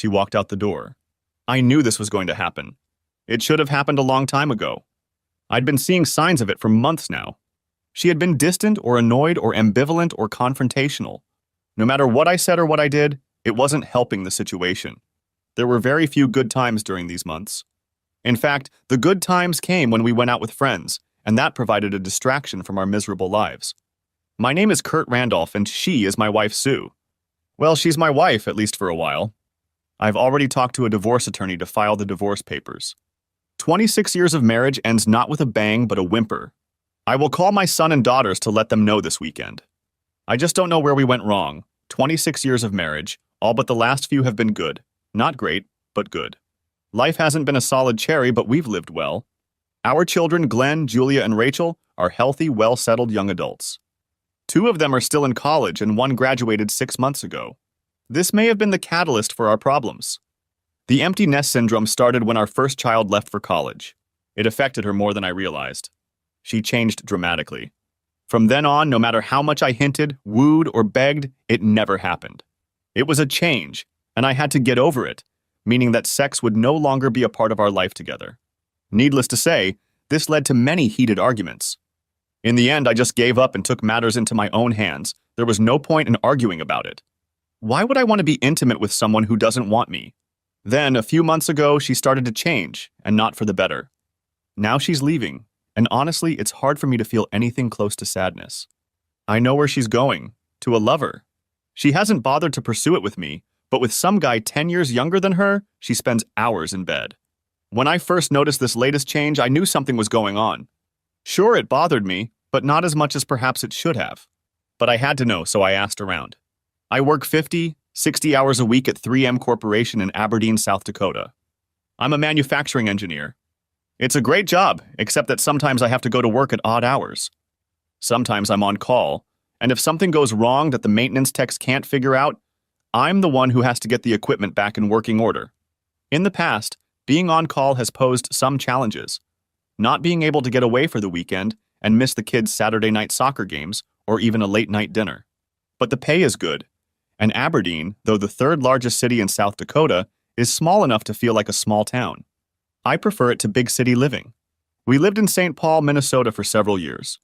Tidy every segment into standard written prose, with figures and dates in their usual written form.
She walked out the door. I knew this was going to happen. It should have happened a long time ago. I'd been seeing signs of it for months now. She had been distant or annoyed or ambivalent or confrontational. No matter what I said or what I did, it wasn't helping the situation. There were very few good times during these months. In fact, the good times came when we went out with friends, and that provided a distraction from our miserable lives. My name is Kurt Randolph, and she is my wife, Sue. Well, she's my wife, at least for a while. I've already talked to a divorce attorney to file the divorce papers. 26 years of marriage ends not with a bang, but a whimper. I will call my son and daughters to let them know this weekend. I just don't know where we went wrong. 26 years of marriage, all but the last few have been good. Not great, but good. Life hasn't been a solid cherry, but we've lived well. Our children, Glenn, Julia, and Rachel, are healthy, well-settled young adults. 2 of them are still in college, and 1 graduated 6 months ago. This may have been the catalyst for our problems. The empty nest syndrome started when our first child left for college. It affected her more than I realized. She changed dramatically. From then on, no matter how much I hinted, wooed, or begged, it never happened. It was a change, and I had to get over it, meaning that sex would no longer be a part of our life together. Needless to say, this led to many heated arguments. In the end, I just gave up and took matters into my own hands. There was no point in arguing about it. Why would I want to be intimate with someone who doesn't want me? Then, a few months ago, she started to change, and not for the better. Now she's leaving, and honestly, it's hard for me to feel anything close to sadness. I know where she's going, to a lover. She hasn't bothered to pursue it with me, but with some guy 10 years younger than her, she spends hours in bed. When I first noticed this latest change, I knew something was going on. Sure, it bothered me, but not as much as perhaps it should have. But I had to know, so I asked around. I work 50, 60 hours a week at 3M Corporation in Aberdeen, South Dakota. I'm a manufacturing engineer. It's a great job, except that sometimes I have to go to work at odd hours. Sometimes I'm on call, and if something goes wrong that the maintenance techs can't figure out, I'm the one who has to get the equipment back in working order. In the past, being on call has posed some challenges. Not being able to get away for the weekend and miss the kids' Saturday night soccer games or even a late-night dinner. But the pay is good, and Aberdeen, though the 3rd largest city in South Dakota, is small enough to feel like a small town. I prefer it to big city living. We lived in St. Paul, Minnesota for several years.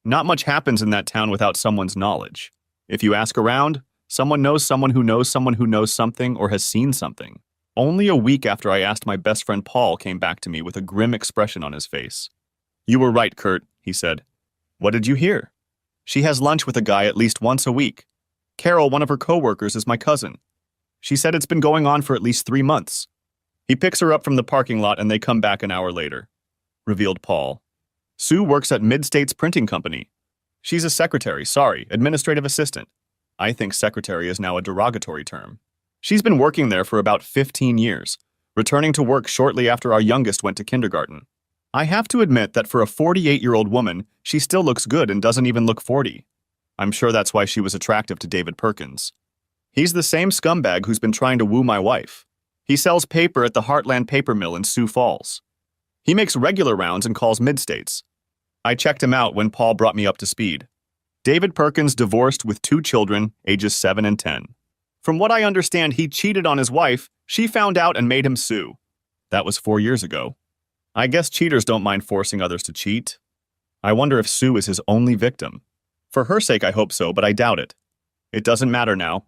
Not much happens in that town without someone's knowledge. If you ask around, someone knows someone who knows someone who knows something or has seen something. Only a week after I asked, my best friend Paul came back to me with a grim expression on his face. "You were right, Kurt," he said. "What did you hear?" "She has lunch with a guy at least once a week. Carol, one of her coworkers, is my cousin. She said it's been going on for at least 3 months. He picks her up from the parking lot and they come back an hour later," revealed Paul. "Sue works at Mid-States Printing Company. She's a secretary, administrative assistant. I think secretary is now a derogatory term. She's been working there for about 15 years, returning to work shortly after our youngest went to kindergarten. I have to admit that for a 48-year-old woman, she still looks good and doesn't even look 40. I'm sure that's why she was attractive to David Perkins. He's the same scumbag who's been trying to woo my wife. He sells paper at the Heartland Paper Mill in Sioux Falls. He makes regular rounds and calls Mid-States. I checked him out when Paul brought me up to speed. David Perkins divorced with 2 children, ages 7 and 10. From what I understand, he cheated on his wife. She found out and made him sue. That was 4 years ago. I guess cheaters don't mind forcing others to cheat. I wonder if Sue is his only victim. For her sake, I hope so, but I doubt it. It doesn't matter now.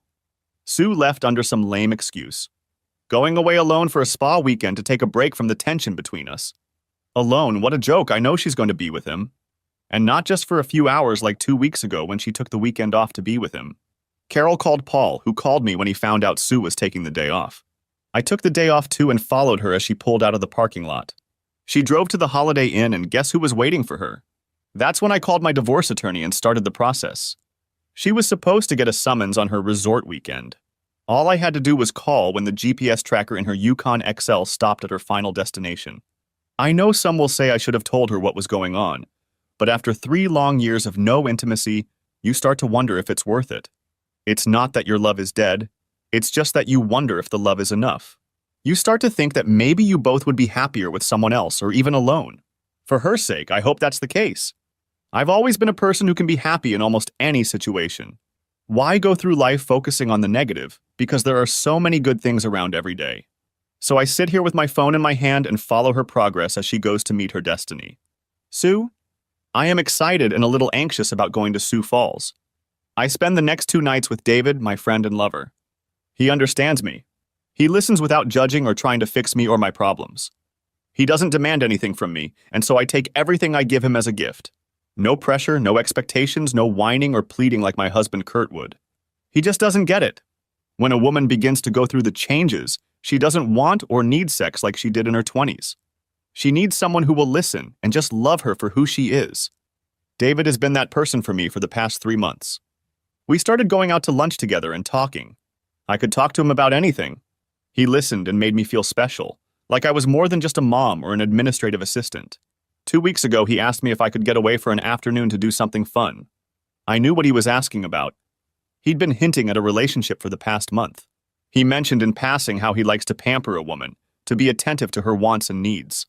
Sue left under some lame excuse. Going away alone for a spa weekend to take a break from the tension between us. Alone, what a joke, I know she's going to be with him. And not just for a few hours like 2 weeks ago when she took the weekend off to be with him. Carol called Paul, who called me when he found out Sue was taking the day off. I took the day off too and followed her as she pulled out of the parking lot. She drove to the Holiday Inn and guess who was waiting for her? That's when I called my divorce attorney and started the process. She was supposed to get a summons on her resort weekend. All I had to do was call when the GPS tracker in her Yukon XL stopped at her final destination. I know some will say I should have told her what was going on, but after 3 long years of no intimacy, you start to wonder if it's worth it. It's not that your love is dead, it's just that you wonder if the love is enough. You start to think that maybe you both would be happier with someone else or even alone. For her sake, I hope that's the case. I've always been a person who can be happy in almost any situation. Why go through life focusing on the negative because there are so many good things around every day. So I sit here with my phone in my hand and follow her progress as she goes to meet her destiny. Sioux? I am excited and a little anxious about going to Sioux Falls. I spend the next 2 nights with David, my friend and lover. He understands me. He listens without judging or trying to fix me or my problems. He doesn't demand anything from me, and so I take everything I give him as a gift. No pressure, no expectations, no whining or pleading like my husband Kurt would. He just doesn't get it. When a woman begins to go through the changes, she doesn't want or need sex like she did in her 20s. She needs someone who will listen and just love her for who she is. David has been that person for me for the past 3 months. We started going out to lunch together and talking. I could talk to him about anything. He listened and made me feel special, like I was more than just a mom or an administrative assistant. 2 weeks ago, he asked me if I could get away for an afternoon to do something fun. I knew what he was asking about. He'd been hinting at a relationship for the past month. He mentioned in passing how he likes to pamper a woman, to be attentive to her wants and needs.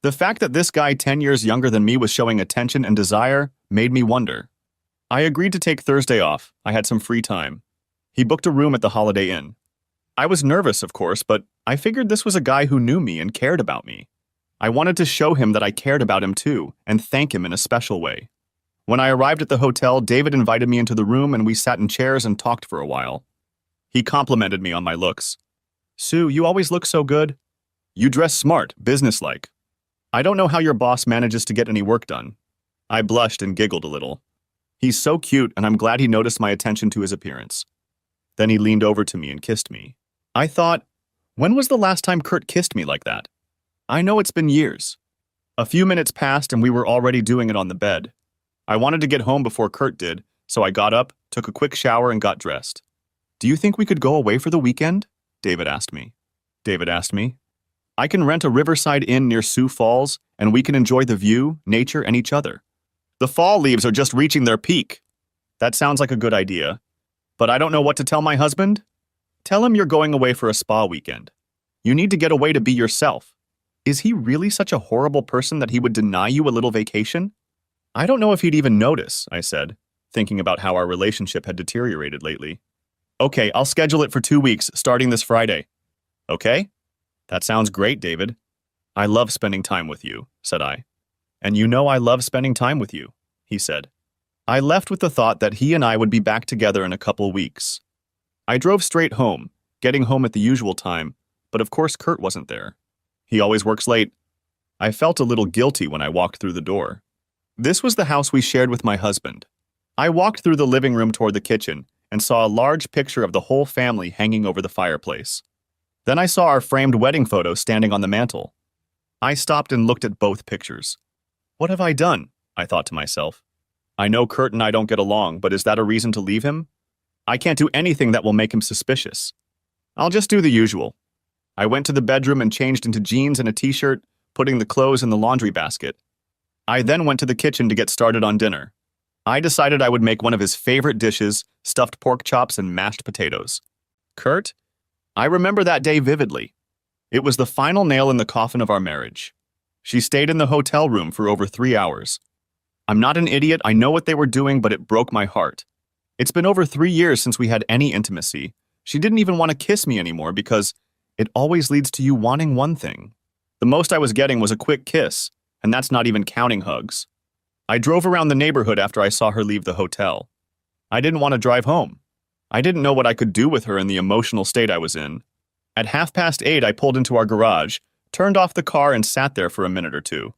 The fact that this guy 10 years younger than me was showing attention and desire made me wonder. I agreed to take Thursday off. I had some free time. He booked a room at the Holiday Inn. I was nervous, of course, but I figured this was a guy who knew me and cared about me. I wanted to show him that I cared about him too, and thank him in a special way. When I arrived at the hotel, David invited me into the room and we sat in chairs and talked for a while. He complimented me on my looks. "Sioux, you always look so good. You dress smart, businesslike. I don't know how your boss manages to get any work done." I blushed and giggled a little. He's so cute, and I'm glad he noticed my attention to his appearance. Then he leaned over to me and kissed me. I thought, when was the last time Kurt kissed me like that? I know it's been years. A few minutes passed and we were already doing it on the bed. I wanted to get home before Kurt did, so I got up, took a quick shower, and got dressed. "Do you think we could go away for the weekend?" David asked me. I can rent a riverside inn near Sioux Falls, and we can enjoy the view, nature, and each other. The fall leaves are just reaching their peak. That sounds like a good idea. But I don't know what to tell my husband. Tell him you're going away for a spa weekend. You need to get away to be yourself. Is he really such a horrible person that he would deny you a little vacation? I don't know if he'd even notice, I said, thinking about how our relationship had deteriorated lately. Okay, I'll schedule it for 2 weeks, starting this Friday. Okay? That sounds great, David. I love spending time with you, said I. And you know I love spending time with you, he said. I left with the thought that he and I would be back together in a couple weeks. I drove straight home, getting home at the usual time, but of course Kurt wasn't there. He always works late. I felt a little guilty when I walked through the door. This was the house we shared with my husband. I walked through the living room toward the kitchen and saw a large picture of the whole family hanging over the fireplace. Then I saw our framed wedding photo standing on the mantel. I stopped and looked at both pictures. What have I done? I thought to myself. I know Kurt and I don't get along, but is that a reason to leave him? I can't do anything that will make him suspicious. I'll just do the usual. I went to the bedroom and changed into jeans and a t-shirt, putting the clothes in the laundry basket. I then went to the kitchen to get started on dinner. I decided I would make one of his favorite dishes, stuffed pork chops and mashed potatoes. Kurt? I remember that day vividly. It was the final nail in the coffin of our marriage. She stayed in the hotel room for over 3 hours. I'm not an idiot, I know what they were doing, but it broke my heart. It's been over 3 years since we had any intimacy. She didn't even want to kiss me anymore because it always leads to you wanting one thing. The most I was getting was a quick kiss, and that's not even counting hugs. I drove around the neighborhood after I saw her leave the hotel. I didn't want to drive home. I didn't know what I could do with her in the emotional state I was in. At 8:30, I pulled into our garage, turned off the car, and sat there for a minute or two.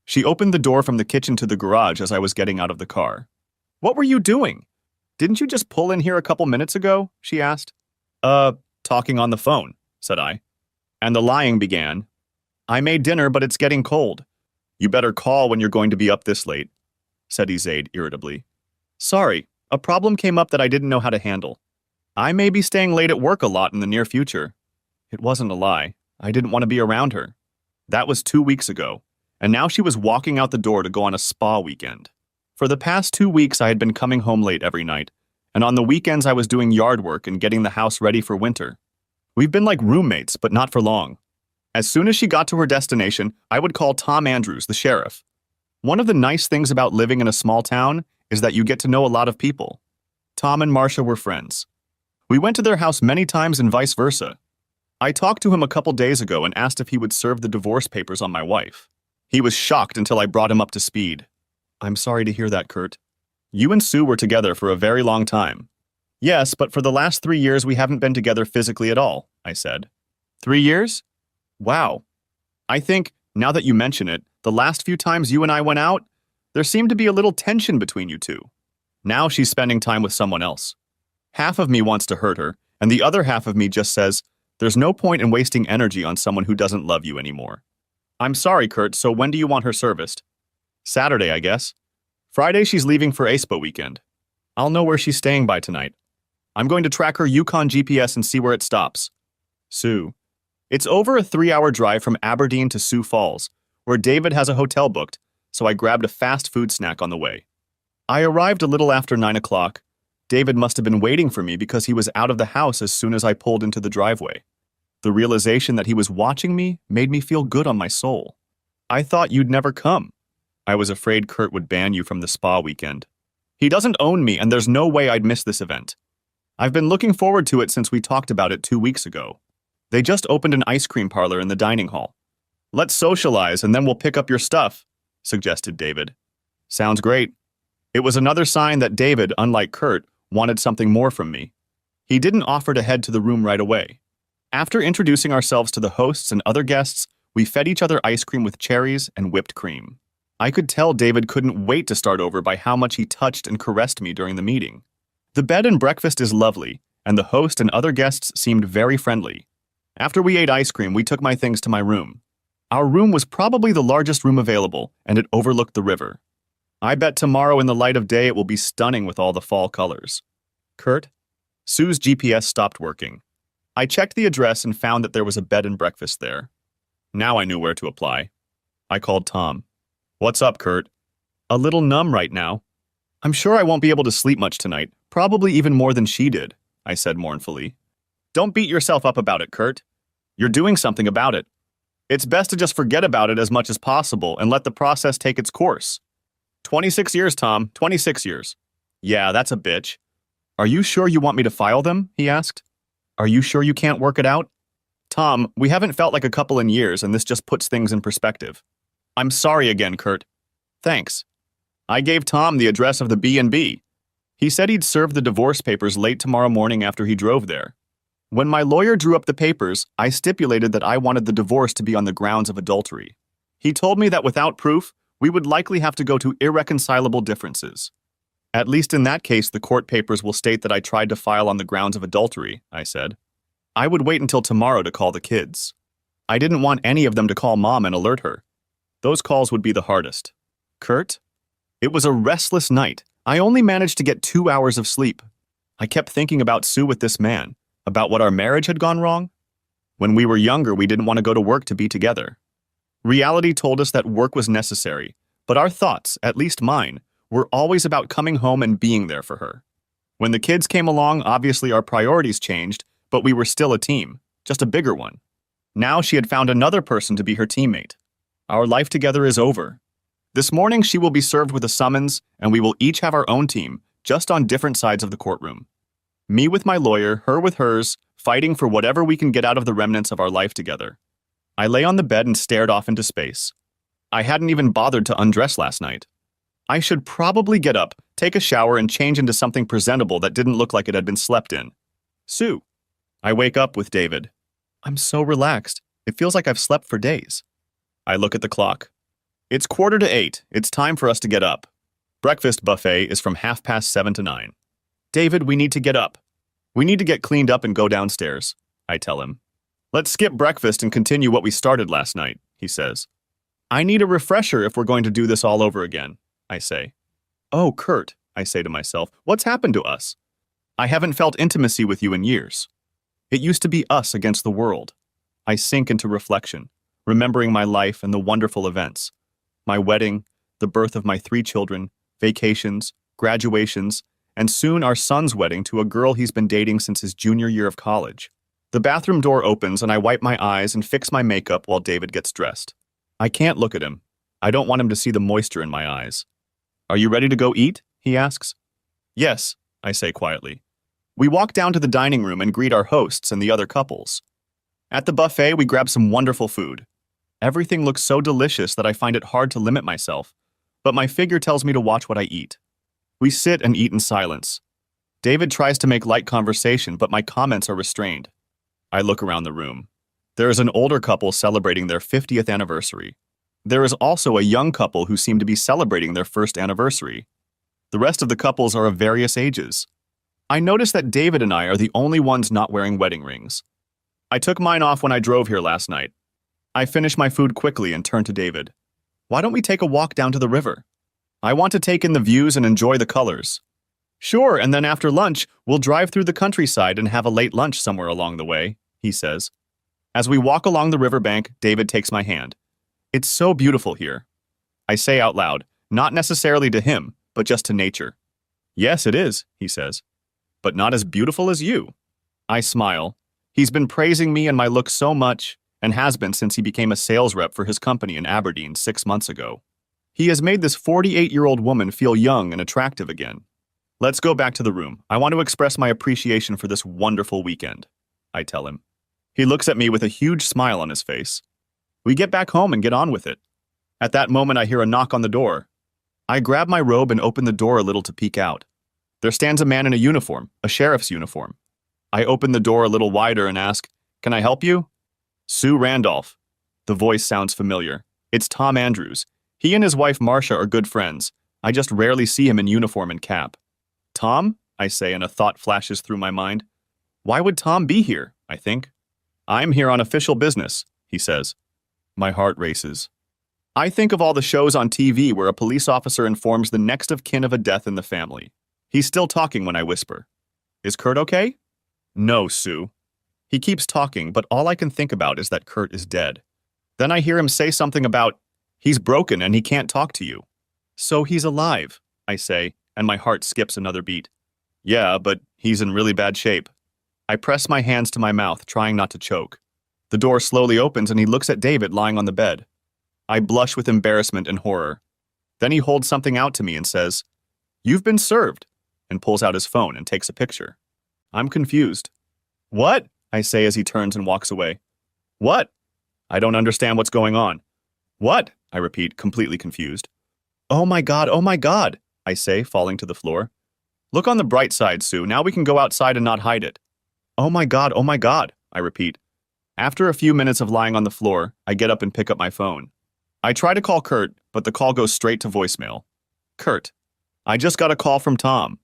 She opened the door from the kitchen to the garage as I was getting out of the car. "What were you doing? Didn't you just pull in here a couple minutes ago?" she asked. Talking on the phone," said I. And the lying began. "I made dinner, but it's getting cold. You better call when you're going to be up this late," said Izaid irritably. "Sorry, a problem came up that I didn't know how to handle. I may be staying late at work a lot in the near future." It wasn't a lie. I didn't want to be around her. That was 2 weeks ago, and now she was walking out the door to go on a spa weekend. For the past 2 weeks, I had been coming home late every night, and on the weekends I was doing yard work and getting the house ready for winter. We've been like roommates, but not for long. As soon as she got to her destination, I would call Tom Andrews, the sheriff. One of the nice things about living in a small town is that you get to know a lot of people. Tom and Marcia were friends. We went to their house many times and vice versa. I talked to him a couple days ago and asked if he would serve the divorce papers on my wife. He was shocked until I brought him up to speed. I'm sorry to hear that, Kurt. You and Sue were together for a very long time. Yes, but for the last 3 years we haven't been together physically at all, I said. 3 years? Wow. I think, now that you mention it, the last few times you and I went out, there seemed to be a little tension between you two. Now she's spending time with someone else. Half of me wants to hurt her, and the other half of me just says, there's no point in wasting energy on someone who doesn't love you anymore. I'm sorry, Kurt, so when do you want her serviced? Saturday, I guess. Friday she's leaving for ASPA weekend. I'll know where she's staying by tonight. I'm going to track her Yukon GPS and see where it stops. Sue. It's over a 3-hour drive from Aberdeen to Sioux Falls, where David has a hotel booked, so I grabbed a fast food snack on the way. I arrived a little after 9 o'clock. David must have been waiting for me because he was out of the house as soon as I pulled into the driveway. The realization that he was watching me made me feel good on my soul. I thought you'd never come. I was afraid Kurt would ban you from the spa weekend. He doesn't own me, and there's no way I'd miss this event. I've been looking forward to it since we talked about it 2 weeks ago. They just opened an ice cream parlor in the dining hall. Let's socialize and then we'll pick up your stuff, suggested David. Sounds great. It was another sign that David, unlike Kurt, wanted something more from me. He didn't offer to head to the room right away. After introducing ourselves to the hosts and other guests, we fed each other ice cream with cherries and whipped cream. I could tell David couldn't wait to start over by how much he touched and caressed me during the meeting. The bed and breakfast is lovely, and the host and other guests seemed very friendly. After we ate ice cream, we took my things to my room. Our room was probably the largest room available, and it overlooked the river. I bet tomorrow in the light of day it will be stunning with all the fall colors. Kurt? Sue's GPS stopped working. I checked the address and found that there was a bed and breakfast there. Now I knew where to apply. I called Tom. What's up, Kurt? A little numb right now. I'm sure I won't be able to sleep much tonight, probably even more than she did, I said mournfully. Don't beat yourself up about it, Kurt. You're doing something about it. It's best to just forget about it as much as possible and let the process take its course. 26 years, Tom, 26 years. Yeah, that's a bitch. Are you sure you want me to file them? He asked. Are you sure you can't work it out? Tom, we haven't felt like a couple in years, and this just puts things in perspective. I'm sorry again, Kurt. Thanks. I gave Tom the address of the B&B. He said he'd serve the divorce papers late tomorrow morning after he drove there. When my lawyer drew up the papers, I stipulated that I wanted the divorce to be on the grounds of adultery. He told me that without proof, we would likely have to go to irreconcilable differences. At least in that case, the court papers will state that I tried to file on the grounds of adultery, I said. I would wait until tomorrow to call the kids. I didn't want any of them to call Mom and alert her. Those calls would be the hardest. Kurt? It was a restless night. I only managed to get 2 hours of sleep. I kept thinking about Sue with this man, about what our marriage had gone wrong. When we were younger, we didn't want to go to work to be together. Reality told us that work was necessary, but our thoughts, at least mine, were always about coming home and being there for her. When the kids came along, obviously our priorities changed, but we were still a team, just a bigger one. Now she had found another person to be her teammate. Our life together is over. This morning she will be served with a summons, and we will each have our own team, just on different sides of the courtroom. Me with my lawyer, her with hers, fighting for whatever we can get out of the remnants of our life together. I lay on the bed and stared off into space. I hadn't even bothered to undress last night. I should probably get up, take a shower, and change into something presentable that didn't look like it had been slept in. Sue. I wake up with David. I'm so relaxed. It feels like I've slept for days. I look at the clock. It's 7:45. It's time for us to get up. Breakfast buffet is from 7:30 to 9. David, we need to get up. We need to get cleaned up and go downstairs, I tell him. Let's skip breakfast and continue what we started last night, he says. I need a refresher if we're going to do this all over again, I say. Oh, Kurt, I say to myself, what's happened to us? I haven't felt intimacy with you in years. It used to be us against the world. I sink into reflection, remembering my life and the wonderful events. My wedding, the birth of my 3 children, vacations, graduations, and soon our son's wedding to a girl he's been dating since his junior year of college. The bathroom door opens and I wipe my eyes and fix my makeup while David gets dressed. I can't look at him. I don't want him to see the moisture in my eyes. Are you ready to go eat? He asks. Yes, I say quietly. We walk down to the dining room and greet our hosts and the other couples. At the buffet, we grab some wonderful food. Everything looks so delicious that I find it hard to limit myself, but my figure tells me to watch what I eat. We sit and eat in silence. David tries to make light conversation, but my comments are restrained. I look around the room. There is an older couple celebrating their 50th anniversary. There is also a young couple who seem to be celebrating their first anniversary. The rest of the couples are of various ages. I notice that David and I are the only ones not wearing wedding rings. I took mine off when I drove here last night. I finish my food quickly and turn to David. Why don't we take a walk down to the river? I want to take in the views and enjoy the colors. Sure, and then after lunch, we'll drive through the countryside and have a late lunch somewhere along the way, he says. As we walk along the riverbank, David takes my hand. It's so beautiful here. I say out loud, not necessarily to him, but just to nature. Yes, it is, he says. But not as beautiful as you. I smile. He's been praising me and my look so much, and has been since he became a sales rep for his company in Aberdeen 6 months ago. He has made this 48-year-old woman feel young and attractive again. Let's go back to the room. I want to express my appreciation for this wonderful weekend, I tell him. He looks at me with a huge smile on his face. We get back home and get on with it. At that moment, I hear a knock on the door. I grab my robe and open the door a little to peek out. There stands a man in a uniform, a sheriff's uniform. I open the door a little wider and ask, "Can I help you?" Sue Randolph. The voice sounds familiar. It's Tom Andrews. He and his wife Marcia are good friends. I just rarely see him in uniform and cap. Tom? I say, and a thought flashes through my mind. Why would Tom be here? I think. I'm here on official business, he says. My heart races. I think of all the shows on TV where a police officer informs the next of kin of a death in the family. He's still talking when I whisper. Is Kurt okay? No, Sue. He keeps talking, but all I can think about is that Kurt is dead. Then I hear him say something about, he's broken and he can't talk to you. So he's alive, I say, and my heart skips another beat. Yeah, but he's in really bad shape. I press my hands to my mouth, trying not to choke. The door slowly opens and he looks at David lying on the bed. I blush with embarrassment and horror. Then he holds something out to me and says, "You've been served," and pulls out his phone and takes a picture. I'm confused. What? I say as he turns and walks away. What? I don't understand what's going on. What? I repeat, completely confused. Oh my God, I say, falling to the floor. Look on the bright side, Sue. Now we can go outside and not hide it. Oh my God, I repeat. After a few minutes of lying on the floor, I get up and pick up my phone. I try to call Kurt, but the call goes straight to voicemail. Kurt, I just got a call from Tom.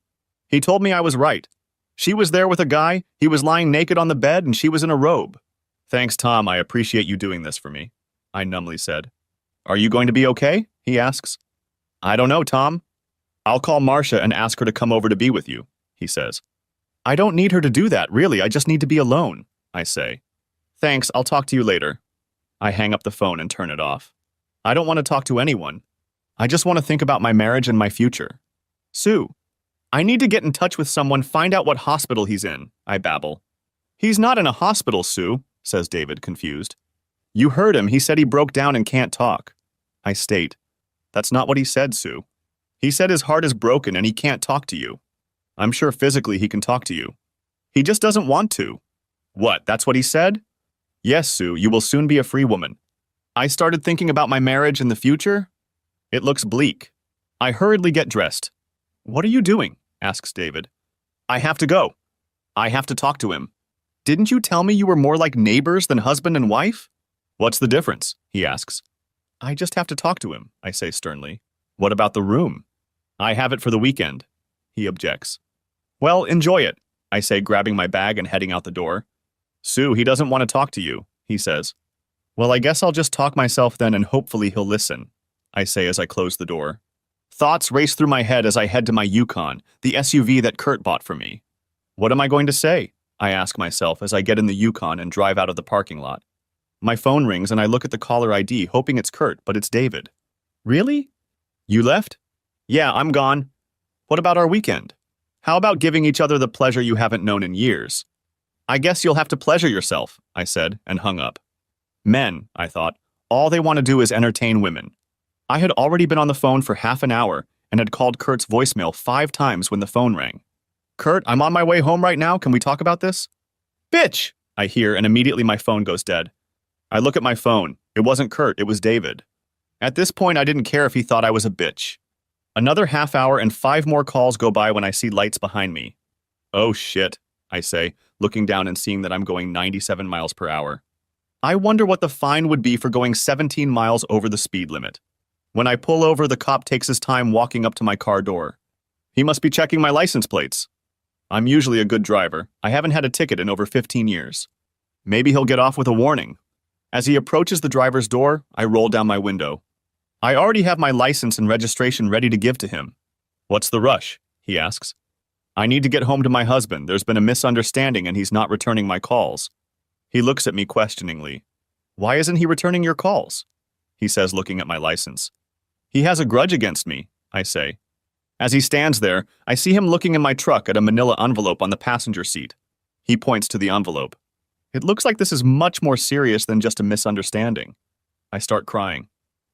He told me I was right. She was there with a guy, he was lying naked on the bed, and she was in a robe. Thanks, Tom, I appreciate you doing this for me, I numbly said. Are you going to be okay? He asks. I don't know, Tom. I'll call Marcia and ask her to come over to be with you, he says. I don't need her to do that, really, I just need to be alone, I say. Thanks, I'll talk to you later. I hang up the phone and turn it off. I don't want to talk to anyone. I just want to think about my marriage and my future. Sue, I need to get in touch with someone, find out what hospital he's in, I babble. He's not in a hospital, Sue, says David, confused. You heard him, he said he broke down and can't talk. I state, that's not what he said, Sue. He said his heart is broken and he can't talk to you. I'm sure physically he can talk to you. He just doesn't want to. What, that's what he said? Yes, Sue, you will soon be a free woman. I started thinking about my marriage and the future. It looks bleak. I hurriedly get dressed. What are you doing? Asks David. I have to go. I have to talk to him. Didn't you tell me you were more like neighbors than husband and wife? What's the difference? He asks. I just have to talk to him, I say sternly. What about the room? I have it for the weekend. He objects. Well, enjoy it, I say, grabbing my bag and heading out the door. Sue, he doesn't want to talk to you, he says. Well, I guess I'll just talk myself then and hopefully he'll listen, I say as I close the door. Thoughts race through my head as I head to my Yukon, the SUV that Kurt bought for me. What am I going to say? I ask myself as I get in the Yukon and drive out of the parking lot. My phone rings and I look at the caller ID, hoping it's Kurt, but it's David. Really? You left? Yeah, I'm gone. What about our weekend? How about giving each other the pleasure you haven't known in years? I guess you'll have to pleasure yourself, I said, and hung up. Men, I thought, all they want to do is entertain women. I had already been on the phone for half an hour and had called Kurt's voicemail 5 times when the phone rang. Kurt, I'm on my way home right now. Can we talk about this? Bitch! I hear, and immediately my phone goes dead. I look at my phone. It wasn't Kurt, it was David. At this point, I didn't care if he thought I was a bitch. Another half hour and 5 more calls go by when I see lights behind me. Oh shit, I say, looking down and seeing that I'm going 97 miles per hour. I wonder what the fine would be for going 17 miles over the speed limit. When I pull over, the cop takes his time walking up to my car door. He must be checking my license plates. I'm usually a good driver. I haven't had a ticket in over 15 years. Maybe he'll get off with a warning. As he approaches the driver's door, I roll down my window. I already have my license and registration ready to give to him. What's the rush? He asks. I need to get home to my husband. There's been a misunderstanding and he's not returning my calls. He looks at me questioningly. Why isn't he returning your calls? He says, looking at my license. He has a grudge against me, I say. As he stands there, I see him looking in my truck at a manila envelope on the passenger seat. He points to the envelope. It looks like this is much more serious than just a misunderstanding. I start crying.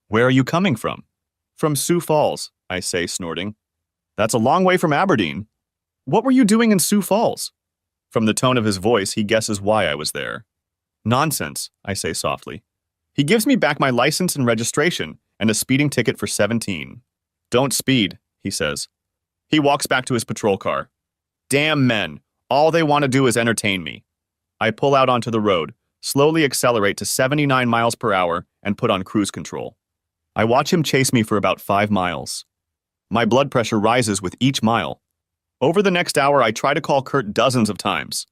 Where are you coming from? From Sioux Falls, I say, snorting. That's a long way from Aberdeen. What were you doing in Sioux Falls? From the tone of his voice, he guesses why I was there. Nonsense, I say softly. He gives me back my license and registration and a speeding ticket for 17. Don't speed, he says. He walks back to his patrol car. Damn men, all they want to do is entertain me. I pull out onto the road, slowly accelerate to 79 miles per hour, and put on cruise control. I watch him chase me for about 5 miles. My blood pressure rises with each mile. Over the next hour, I try to call Kurt dozens of times.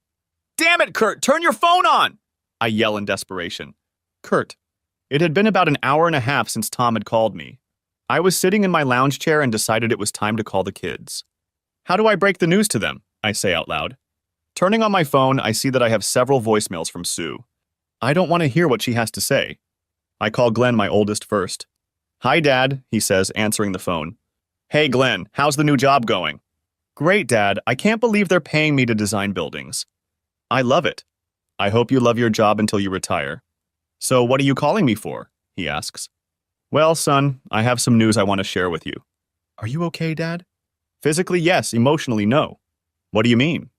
Damn it, Kurt, turn your phone on! I yell in desperation. Kurt. It had been about an hour and a half since Tom had called me. I was sitting in my lounge chair and decided it was time to call the kids. How do I break the news to them? I say out loud. Turning on my phone, I see that I have several voicemails from Sue. I don't want to hear what she has to say. I call Glenn, my oldest, first. Hi, Dad, he says, answering the phone. Hey, Glenn, how's the new job going? Great, Dad. I can't believe they're paying me to design buildings. I love it. I hope you love your job until you retire. So what are you calling me for? He asks. Well, son, I have some news I want to share with you. Are you okay, Dad? Physically, yes. Emotionally, no. What do you mean?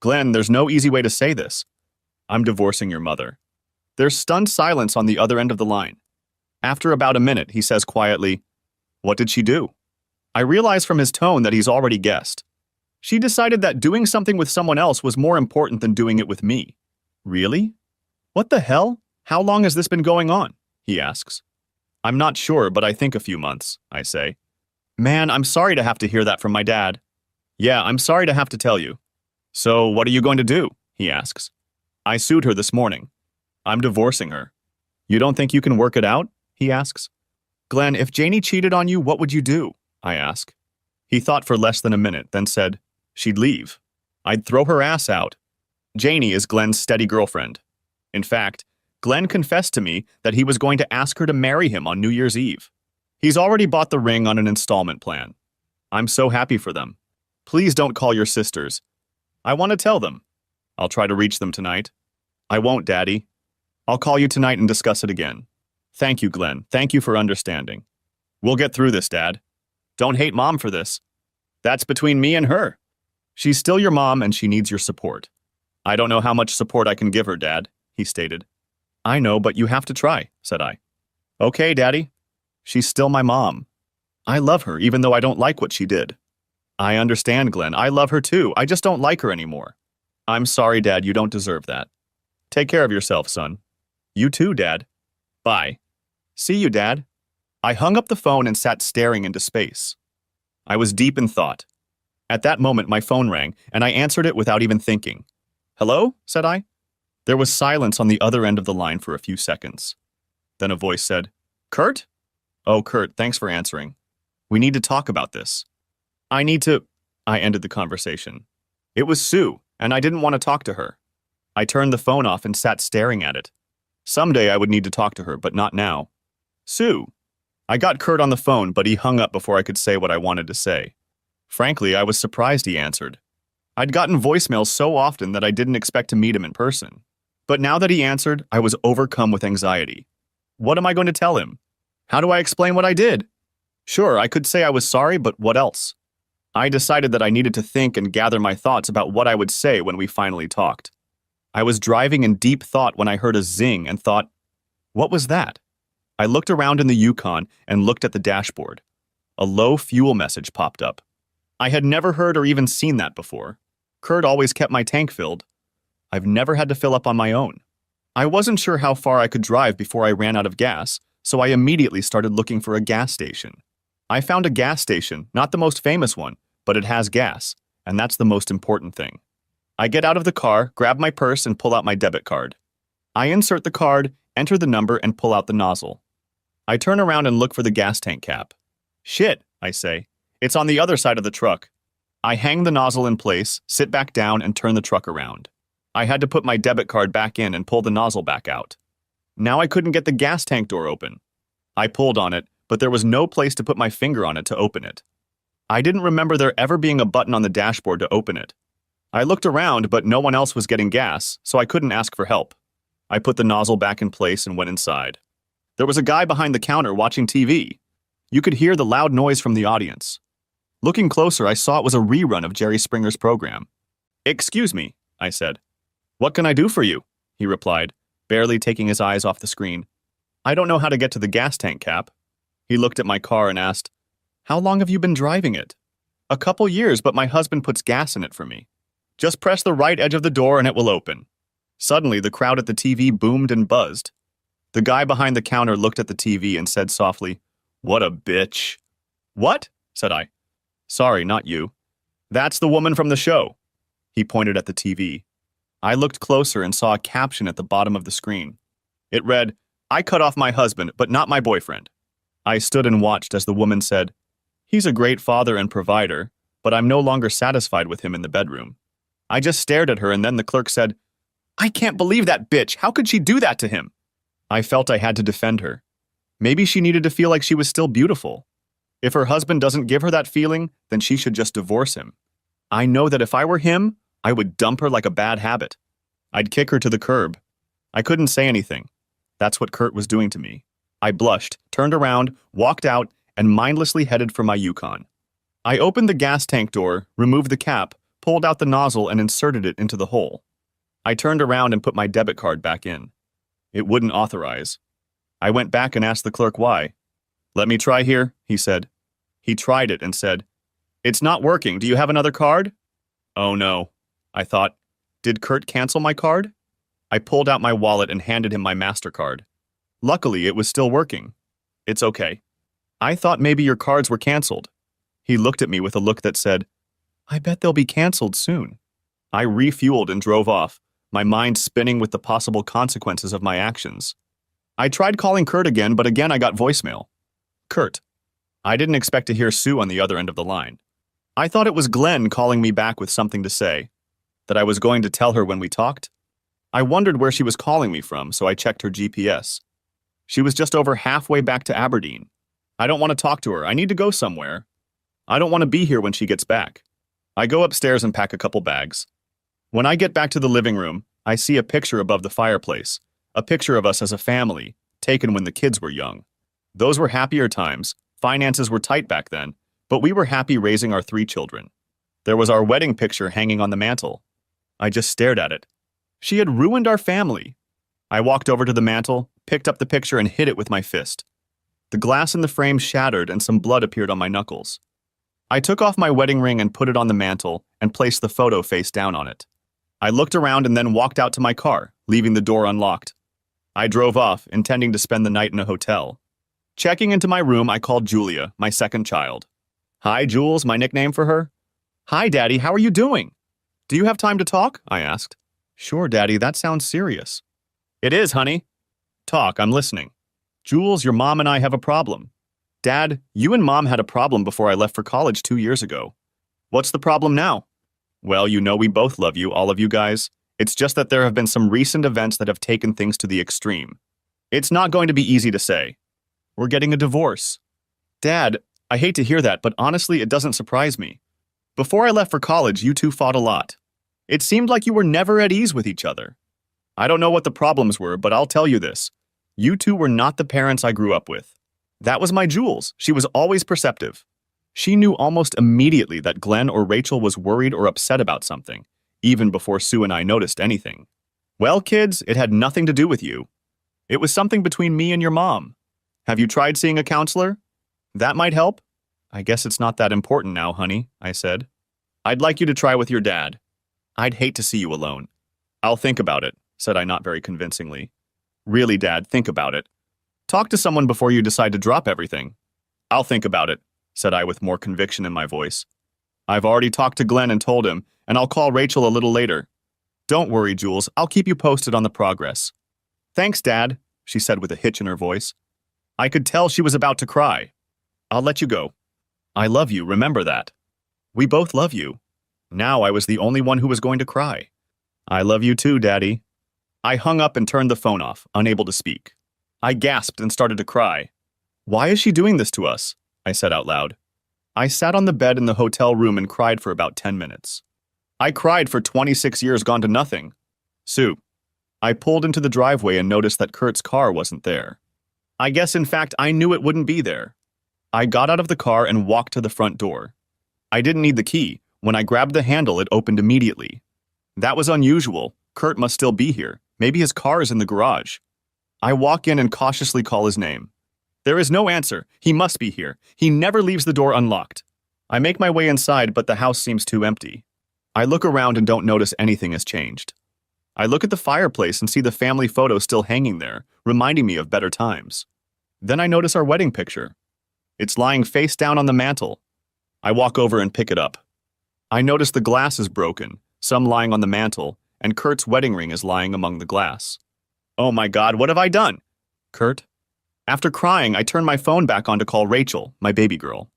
Glenn, there's no easy way to say this. I'm divorcing your mother. There's stunned silence on the other end of the line. After about a minute, he says quietly, What did she do? I realize from his tone that he's already guessed. She decided that doing something with someone else was more important than doing it with me. Really? What the hell? How long has this been going on? He asks. I'm not sure, but I think a few months, I say. Man, I'm sorry to have to hear that from my dad. Yeah, I'm sorry to have to tell you. So what are you going to do? He asks. I sued her this morning. I'm divorcing her. You don't think you can work it out? He asks. Glenn, if Janie cheated on you, what would you do? I ask. He thought for less than a minute, then said, She'd leave. I'd throw her ass out. Janie is Glenn's steady girlfriend. In fact, Glenn confessed to me that he was going to ask her to marry him on New Year's Eve. He's already bought the ring on an installment plan. I'm so happy for them. Please don't call your sisters. I want to tell them. I'll try to reach them tonight. I won't, Daddy. I'll call you tonight and discuss it again. Thank you, Glenn. Thank you for understanding. We'll get through this, Dad. Don't hate Mom for this. That's between me and her. She's still your mom and she needs your support. I don't know how much support I can give her, Dad, he stated. I know, but you have to try, said I. Okay, Daddy. She's still my mom. I love her, even though I don't like what she did. I understand, Glenn. I love her too. I just don't like her anymore. I'm sorry, Dad. You don't deserve that. Take care of yourself, son. You too, Dad. Bye. See you, Dad. I hung up the phone and sat staring into space. I was deep in thought. At that moment, my phone rang, and I answered it without even thinking. Hello? Said I. There was silence on the other end of the line for a few seconds. Then a voice said, Kurt? Oh, Kurt, thanks for answering. We need to talk about this. I ended the conversation. It was Sue, and I didn't want to talk to her. I turned the phone off and sat staring at it. Someday I would need to talk to her, but not now. Sue. I got Kurt on the phone, but he hung up before I could say what I wanted to say. Frankly, I was surprised he answered. I'd gotten voicemails so often that I didn't expect to meet him in person. But now that he answered, I was overcome with anxiety. What am I going to tell him? How do I explain what I did? Sure, I could say I was sorry, but what else? I decided that I needed to think and gather my thoughts about what I would say when we finally talked. I was driving in deep thought when I heard a zing and thought, what was that? I looked around in the Yukon and looked at the dashboard. A low fuel message popped up. I had never heard or even seen that before. Kurt always kept my tank filled. I've never had to fill up on my own. I wasn't sure how far I could drive before I ran out of gas, so I immediately started looking for a gas station. I found a gas station, not the most famous one, but it has gas, and that's the most important thing. I get out of the car, grab my purse, and pull out my debit card. I insert the card, enter the number, and pull out the nozzle. I turn around and look for the gas tank cap. Shit, I say. It's on the other side of the truck. I hang the nozzle in place, sit back down, and turn the truck around. I had to put my debit card back in and pull the nozzle back out. Now I couldn't get the gas tank door open. I pulled on it, but there was no place to put my finger on it to open it. I didn't remember there ever being a button on the dashboard to open it. I looked around, but no one else was getting gas, so I couldn't ask for help. I put the nozzle back in place and went inside. There was a guy behind the counter watching TV. You could hear the loud noise from the audience. Looking closer, I saw it was a rerun of Jerry Springer's program. "Excuse me," I said. "What can I do for you?" he replied, barely taking his eyes off the screen. "I don't know how to get to the gas tank cap." He looked at my car and asked, "How long have you been driving it?" "A couple years, but my husband puts gas in it for me." "Just press the right edge of the door and it will open." Suddenly, the crowd at the TV boomed and buzzed. The guy behind the counter looked at the TV and said softly, "What a bitch." "What?" said I. "Sorry, not you. That's the woman from the show." He pointed at the TV. I looked closer and saw a caption at the bottom of the screen. It read, "I cut off my husband, but not my boyfriend." I stood and watched as the woman said, "He's a great father and provider, but I'm no longer satisfied with him in the bedroom." I just stared at her, and then the clerk said, "I can't believe that bitch. How could she do that to him?" I felt I had to defend her. Maybe she needed to feel like she was still beautiful. If her husband doesn't give her that feeling, then she should just divorce him. I know that if I were him, I would dump her like a bad habit. I'd kick her to the curb. I couldn't say anything. That's what Kurt was doing to me. I blushed, turned around, walked out, and mindlessly headed for my Yukon. I opened the gas tank door, removed the cap, pulled out the nozzle, and inserted it into the hole. I turned around and put my debit card back in. It wouldn't authorize. I went back and asked the clerk why. "Let me try here," he said. He tried it and said, "It's not working. Do you have another card?" Oh no. I thought, did Kurt cancel my card? I pulled out my wallet and handed him my MasterCard. Luckily, it was still working. "It's okay. I thought maybe your cards were canceled." He looked at me with a look that said, "I bet they'll be canceled soon." I refueled and drove off, my mind spinning with the possible consequences of my actions. I tried calling Kurt again, but again I got voicemail. "Kurt." I didn't expect to hear Sue on the other end of the line. I thought it was Glenn calling me back with something to say, that I was going to tell her when we talked. I wondered where she was calling me from, so I checked her GPS. She was just over halfway back to Aberdeen. I don't want to talk to her. I need to go somewhere. I don't want to be here when she gets back. I go upstairs and pack a couple bags. When I get back to the living room, I see a picture above the fireplace, a picture of us as a family, taken when the kids were young. Those were happier times. Finances were tight back then, but we were happy raising our 3 children. There was our wedding picture hanging on the mantel. I just stared at it. She had ruined our family. I walked over to the mantel, picked up the picture, and hit it with my fist. The glass in the frame shattered and some blood appeared on my knuckles. I took off my wedding ring and put it on the mantel and placed the photo face down on it. I looked around and then walked out to my car, leaving the door unlocked. I drove off, intending to spend the night in a hotel. Checking into my room, I called Julia, my second child. "Hi, Jules," my nickname for her. "Hi, Daddy, how are you doing?" "Do you have time to talk?" I asked. "Sure, Daddy, that sounds serious." "It is, honey." "Talk, I'm listening." "Jules, your mom and I have a problem." "Dad, you and Mom had a problem before I left for college 2 years ago." "What's the problem now?" "Well, you know we both love you, all of you guys. It's just that there have been some recent events that have taken things to the extreme. It's not going to be easy to say. We're getting a divorce." "Dad, I hate to hear that, but honestly, it doesn't surprise me. Before I left for college, you two fought a lot. It seemed like you were never at ease with each other. I don't know what the problems were, but I'll tell you this. You two were not the parents I grew up with. That was my Jules. She was always perceptive. She knew almost immediately that Glenn or Rachel was worried or upset about something, even before Sue and I noticed anything. Well, kids, it had nothing to do with you. It was something between me and your mom. Have you tried seeing a counselor? That might help? I guess it's not that important now, honey, I said. I'd like you to try with your dad. I'd hate to see you alone. I'll think about it, said I not very convincingly. Really, Dad, think about it. Talk to someone before you decide to drop everything. I'll think about it, said I with more conviction in my voice. I've already talked to Glenn and told him, and I'll call Rachel a little later. Don't worry, Jules, I'll keep you posted on the progress. Thanks, Dad, she said with a hitch in her voice. I could tell she was about to cry. I'll let you go. I love you, remember that. We both love you. Now I was the only one who was going to cry. I love you too, Daddy. I hung up and turned the phone off, unable to speak. I gasped and started to cry. Why is she doing this to us? I said out loud. I sat on the bed in the hotel room and cried for about 10 minutes. I cried for 26 years gone to nothing. Sue. I pulled into the driveway and noticed that Kurt's car wasn't there. I guess, in fact, I knew it wouldn't be there. I got out of the car and walked to the front door. I didn't need the key. When I grabbed the handle, it opened immediately. That was unusual. Kurt must still be here. Maybe his car is in the garage. I walk in and cautiously call his name. There is no answer. He must be here. He never leaves the door unlocked. I make my way inside, but the house seems too empty. I look around and don't notice anything has changed. I look at the fireplace and see the family photo still hanging there, reminding me of better times. Then I notice our wedding picture. It's lying face down on the mantel. I walk over and pick it up. I notice the glass is broken, some lying on the mantel, and Kurt's wedding ring is lying among the glass. Oh my God, what have I done? Kurt? After crying, I turn my phone back on to call Rachel, my baby girl.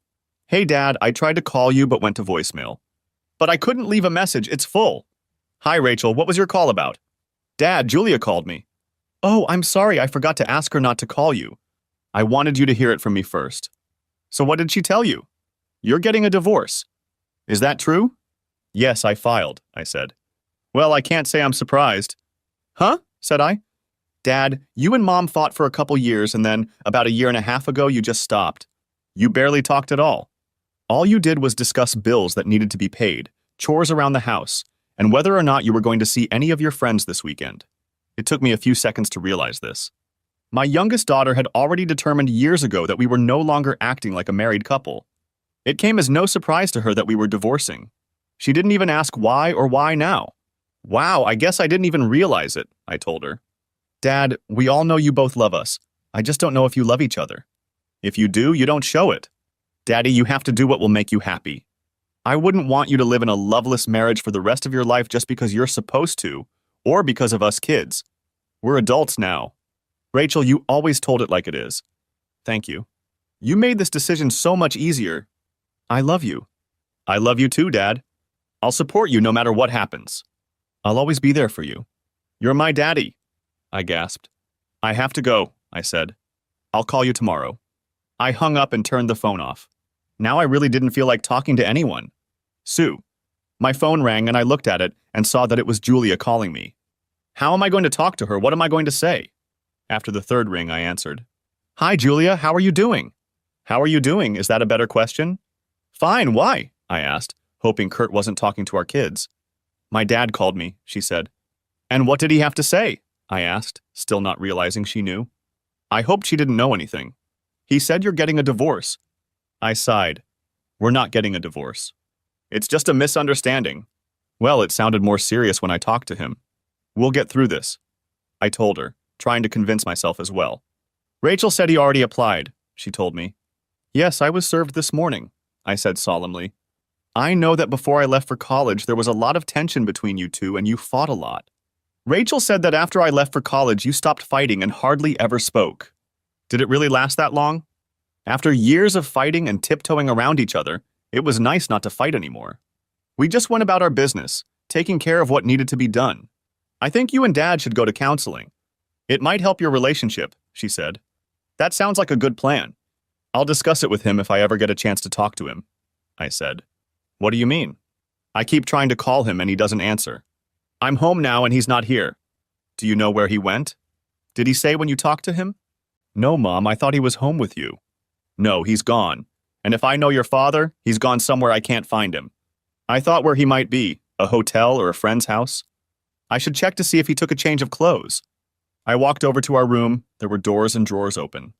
Hey Dad, I tried to call you but went to voicemail. But I couldn't leave a message, it's full. Hi Rachel, what was your call about? Dad, Julia called me. Oh, I'm sorry, I forgot to ask her not to call you. I wanted you to hear it from me first. So what did she tell you? You're getting a divorce. Is that true? Yes, I filed, I said. Well, I can't say I'm surprised. Huh? Said I. Dad, you and Mom fought for a couple years and then, about a year and a half ago, you just stopped. You barely talked at all. All you did was discuss bills that needed to be paid, chores around the house, and whether or not you were going to see any of your friends this weekend. It took me a few seconds to realize this. My youngest daughter had already determined years ago that we were no longer acting like a married couple. It came as no surprise to her that we were divorcing. She didn't even ask why or why now. Wow, I guess I didn't even realize it, I told her. Dad, we all know you both love us. I just don't know if you love each other. If you do, you don't show it. Daddy, you have to do what will make you happy. I wouldn't want you to live in a loveless marriage for the rest of your life just because you're supposed to, or because of us kids. We're adults now. Rachel, you always told it like it is. Thank you. You made this decision so much easier. I love you. I love you too, Dad. I'll support you no matter what happens. I'll always be there for you. You're my daddy, I gasped. I have to go, I said. I'll call you tomorrow. I hung up and turned the phone off. Now I really didn't feel like talking to anyone. Sue. My phone rang and I looked at it and saw that it was Julia calling me. How am I going to talk to her? What am I going to say? After the third ring, I answered. Hi, Julia, how are you doing? How are you doing? Is that a better question? Fine, why? I asked, hoping Kurt wasn't talking to our kids. My dad called me, she said. And what did he have to say? I asked, still not realizing she knew. I hoped she didn't know anything. He said you're getting a divorce. I sighed. We're not getting a divorce. It's just a misunderstanding. Well, it sounded more serious when I talked to him. We'll get through this, I told her, trying to convince myself as well. Rachel said he already applied, she told me. Yes, I was served this morning, I said solemnly. I know that before I left for college, there was a lot of tension between you two and you fought a lot. Rachel said that after I left for college, you stopped fighting and hardly ever spoke. Did it really last that long? After years of fighting and tiptoeing around each other, it was nice not to fight anymore. We just went about our business, taking care of what needed to be done. I think you and Dad should go to counseling. It might help your relationship, she said. That sounds like a good plan. I'll discuss it with him if I ever get a chance to talk to him, I said. What do you mean? I keep trying to call him and he doesn't answer. I'm home now and he's not here. Do you know where he went? Did he say when you talked to him? No, Mom, I thought he was home with you. No, he's gone. And if I know your father, he's gone somewhere I can't find him. I thought where he might be, a hotel or a friend's house. I should check to see if he took a change of clothes. I walked over to our room. There were doors and drawers open.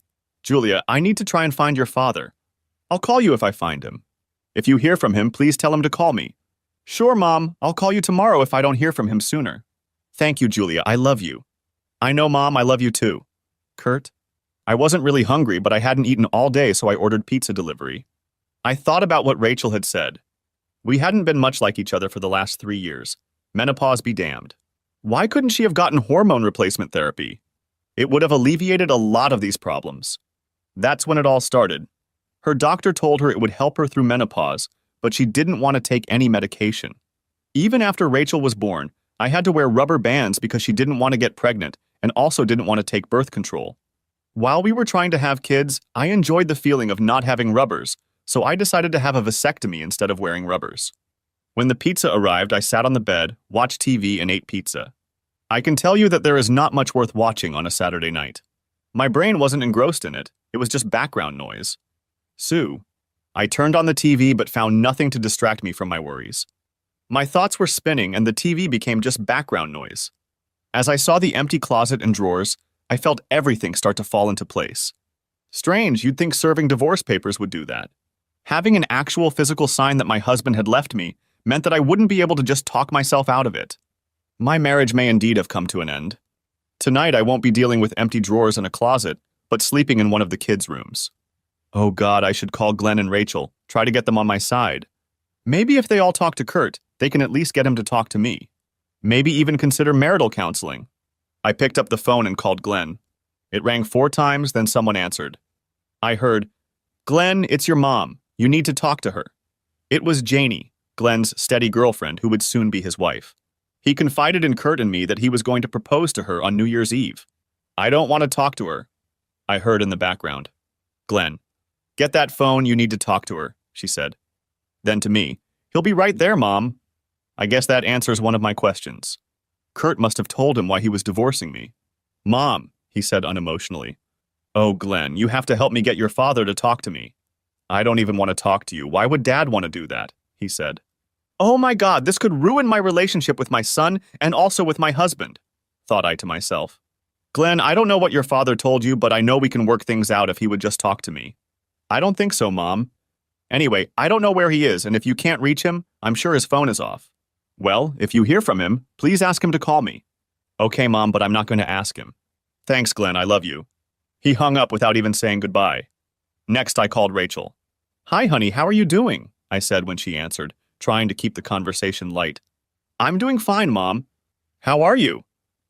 Julia, I need to try and find your father. I'll call you if I find him. If you hear from him, please tell him to call me. Sure, Mom. I'll call you tomorrow if I don't hear from him sooner. Thank you, Julia. I love you. I know, Mom. I love you too. Kurt? I wasn't really hungry, but I hadn't eaten all day, so I ordered pizza delivery. I thought about what Rachel had said. We hadn't been much like each other for the last 3 years. Menopause be damned. Why couldn't she have gotten hormone replacement therapy? It would have alleviated a lot of these problems. That's when it all started. Her doctor told her it would help her through menopause, but she didn't want to take any medication. Even after Rachel was born, I had to wear rubber bands because she didn't want to get pregnant and also didn't want to take birth control. While we were trying to have kids, I enjoyed the feeling of not having rubbers, so I decided to have a vasectomy instead of wearing rubbers. When the pizza arrived, I sat on the bed, watched TV, and ate pizza. I can tell you that there is not much worth watching on a Saturday night. My brain wasn't engrossed in it. It was just background noise. Sue. I turned on the TV but found nothing to distract me from my worries. My thoughts were spinning and the TV became just background noise. As I saw the empty closet and drawers, I felt everything start to fall into place. Strange, you'd think serving divorce papers would do that. Having an actual physical sign that my husband had left me meant that I wouldn't be able to just talk myself out of it. My marriage may indeed have come to an end. Tonight I won't be dealing with empty drawers in a closet, but sleeping in one of the kids' rooms. Oh God, I should call Glenn and Rachel, try to get them on my side. Maybe if they all talk to Kurt, they can at least get him to talk to me. Maybe even consider marital counseling. I picked up the phone and called Glenn. It rang 4 times, then someone answered. I heard, Glenn, it's your mom. You need to talk to her. It was Janie, Glenn's steady girlfriend who would soon be his wife. He confided in Kurt and me that he was going to propose to her on New Year's Eve. I don't want to talk to her, I heard in the background. Glenn, get that phone, you need to talk to her, she said. Then to me, he'll be right there, Mom. I guess that answers one of my questions. Kurt must have told him why he was divorcing me. Mom, he said unemotionally. Oh, Glenn, you have to help me get your father to talk to me. I don't even want to talk to you. Why would Dad want to do that? He said. Oh my God, this could ruin my relationship with my son and also with my husband, thought I to myself. Glenn, I don't know what your father told you, but I know we can work things out if he would just talk to me. I don't think so, Mom. Anyway, I don't know where he is, and if you can't reach him, I'm sure his phone is off. Well, if you hear from him, please ask him to call me. Okay, Mom, but I'm not going to ask him. Thanks, Glenn, I love you. He hung up without even saying goodbye. Next, I called Rachel. Hi, honey, how are you doing? I said when she answered, trying to keep the conversation light. I'm doing fine, Mom. How are you?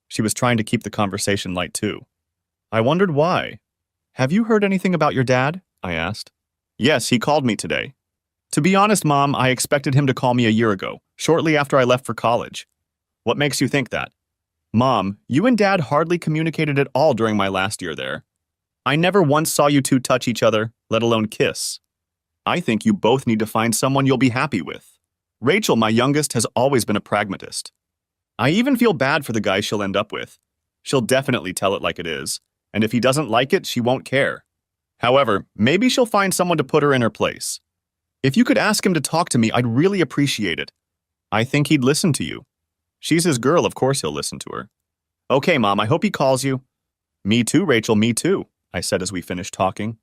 She was trying to keep the conversation light, too. I wondered why. Have you heard anything about your dad? I asked. Yes, he called me today. To be honest, Mom, I expected him to call me a year ago, shortly after I left for college. What makes you think that? Mom, you and Dad hardly communicated at all during my last year there. I never once saw you two touch each other, let alone kiss. I think you both need to find someone you'll be happy with. Rachel, my youngest, has always been a pragmatist. I even feel bad for the guy she'll end up with. She'll definitely tell it like it is, and if he doesn't like it, she won't care. However, maybe she'll find someone to put her in her place. If you could ask him to talk to me, I'd really appreciate it. I think he'd listen to you. She's his girl, of course he'll listen to her. Okay, Mom, I hope he calls you. Me too, Rachel, me too, I said as we finished talking.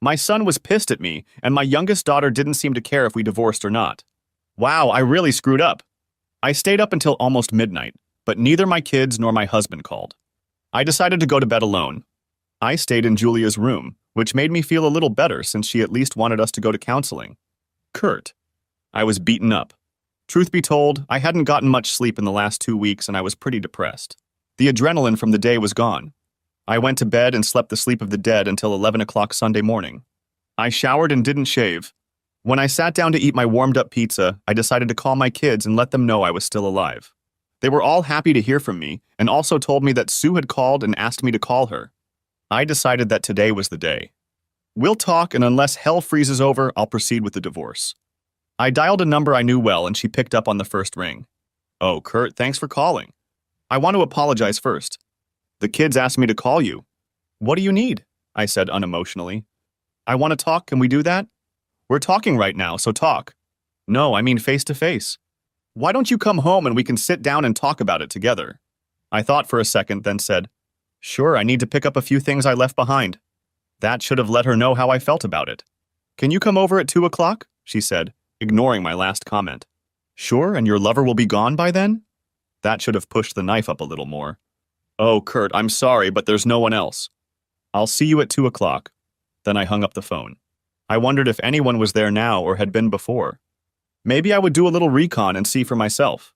My son was pissed at me, and my youngest daughter didn't seem to care if we divorced or not. Wow, I really screwed up. I stayed up until almost midnight, but neither my kids nor my husband called. I decided to go to bed alone. I stayed in Julia's room, which made me feel a little better since she at least wanted us to go to counseling. Kurt. I was beaten up. Truth be told, I hadn't gotten much sleep in the last 2 weeks and I was pretty depressed. The adrenaline from the day was gone. I went to bed and slept the sleep of the dead until 11 o'clock Sunday morning. I showered and didn't shave. When I sat down to eat my warmed-up pizza, I decided to call my kids and let them know I was still alive. They were all happy to hear from me and also told me that Sue had called and asked me to call her. I decided that today was the day. We'll talk, and unless hell freezes over, I'll proceed with the divorce. I dialed a number I knew well, and she picked up on the first ring. Oh, Kurt, thanks for calling. I want to apologize first. The kids asked me to call you. What do you need? I said unemotionally. I want to talk. Can we do that? We're talking right now, so talk. No, I mean face to face. Why don't you come home and we can sit down and talk about it together? I thought for a second, then said, Sure, I need to pick up a few things I left behind. That should have let her know how I felt about it. Can you come over at 2 o'clock? She said, ignoring my last comment. Sure, and your lover will be gone by then? That should have pushed the knife up a little more. Oh, Kurt, I'm sorry, but there's no one else. I'll see you at 2 o'clock. Then I hung up the phone. I wondered if anyone was there now or had been before. Maybe I would do a little recon and see for myself.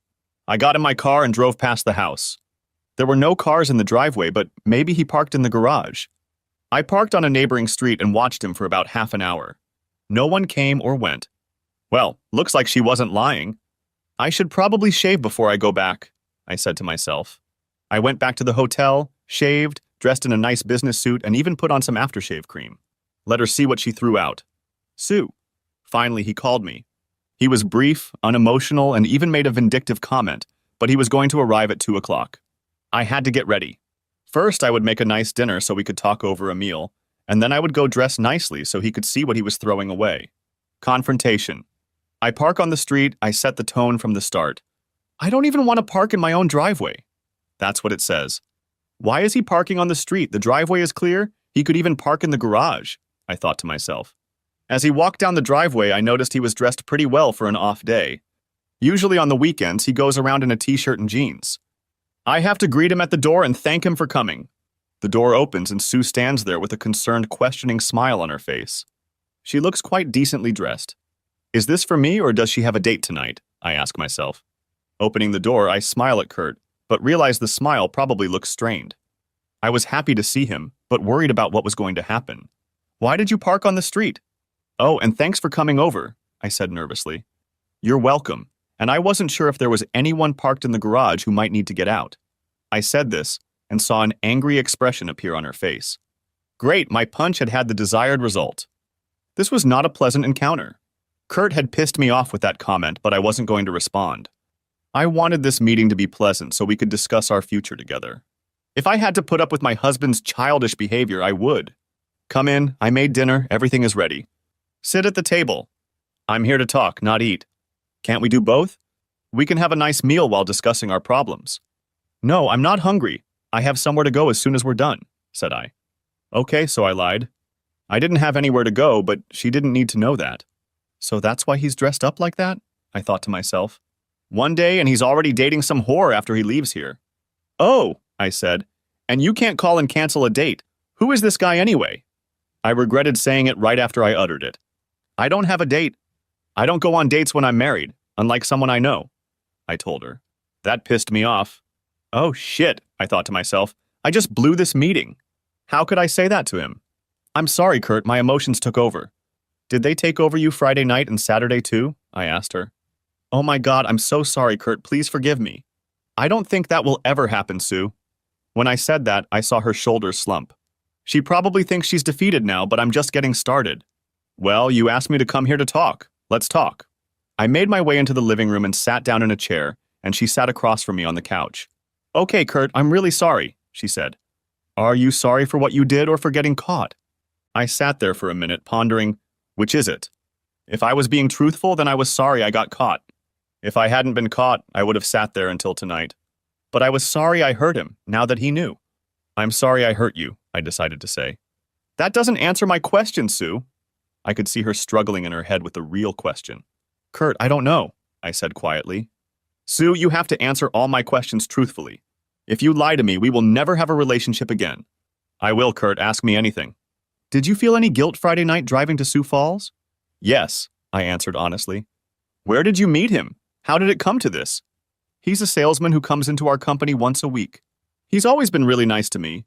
I got in my car and drove past the house. There were no cars in the driveway, but maybe he parked in the garage. I parked on a neighboring street and watched him for about half an hour. No one came or went. Well, looks like she wasn't lying. I should probably shave before I go back, I said to myself. I went back to the hotel, shaved, dressed in a nice business suit, and even put on some aftershave cream. Let her see what she threw out. Sue. Finally, he called me. He was brief, unemotional, and even made a vindictive comment, but he was going to arrive at 2 o'clock. I had to get ready. First, I would make a nice dinner so we could talk over a meal, and then I would go dress nicely so he could see what he was throwing away. Confrontation. I park on the street, I set the tone from the start. I don't even want to park in my own driveway. That's what it says. Why is he parking on the street? The driveway is clear. He could even park in the garage, I thought to myself. As he walked down the driveway, I noticed he was dressed pretty well for an off day. Usually on the weekends, he goes around in a t-shirt and jeans. I have to greet him at the door and thank him for coming. The door opens and Sue stands there with a concerned, questioning smile on her face. She looks quite decently dressed. Is this for me or does she have a date tonight? I ask myself. Opening the door, I smile at Kurt, but realize the smile probably looks strained. I was happy to see him, but worried about what was going to happen. Why did you park on the street? Oh, and thanks for coming over, I said nervously. You're welcome, and I wasn't sure if there was anyone parked in the garage who might need to get out. I said this, and saw an angry expression appear on her face. Great, my punch had had the desired result. This was not a pleasant encounter. Kurt had pissed me off with that comment, but I wasn't going to respond. I wanted this meeting to be pleasant so we could discuss our future together. If I had to put up with my husband's childish behavior, I would. Come in, I made dinner, everything is ready. Sit at the table. I'm here to talk, not eat. Can't we do both? We can have a nice meal while discussing our problems. No, I'm not hungry. I have somewhere to go as soon as we're done, said I. Okay, so I lied. I didn't have anywhere to go, but she didn't need to know that. So that's why he's dressed up like that? I thought to myself. One day and he's already dating some whore after he leaves here. Oh, I said, and you can't call and cancel a date. Who is this guy anyway? I regretted saying it right after I uttered it. I don't have a date. I don't go on dates when I'm married, unlike someone I know, I told her. That pissed me off. Oh shit, I thought to myself. I just blew this meeting. How could I say that to him? I'm sorry, Kurt, my emotions took over. Did they take over you Friday night and Saturday too? I asked her. Oh my God, I'm so sorry, Kurt, please forgive me. I don't think that will ever happen, Sue. When I said that, I saw her shoulders slump. She probably thinks she's defeated now, but I'm just getting started. Well, you asked me to come here to talk. Let's talk. I made my way into the living room and sat down in a chair, and she sat across from me on the couch. Okay, Kurt, I'm really sorry, she said. Are you sorry for what you did or for getting caught? I sat there for a minute, pondering, which is it? If I was being truthful, then I was sorry I got caught. If I hadn't been caught, I would have sat there until tonight. But I was sorry I hurt him, now that he knew. I'm sorry I hurt you, I decided to say. That doesn't answer my question, Sue. I could see her struggling in her head with the real question. Kurt, I don't know, I said quietly. Sue, you have to answer all my questions truthfully. If you lie to me, we will never have a relationship again. I will, Kurt, ask me anything. Did you feel any guilt Friday night driving to Sioux Falls? Yes, I answered honestly. Where did you meet him? How did it come to this? He's a salesman who comes into our company once a week. He's always been really nice to me.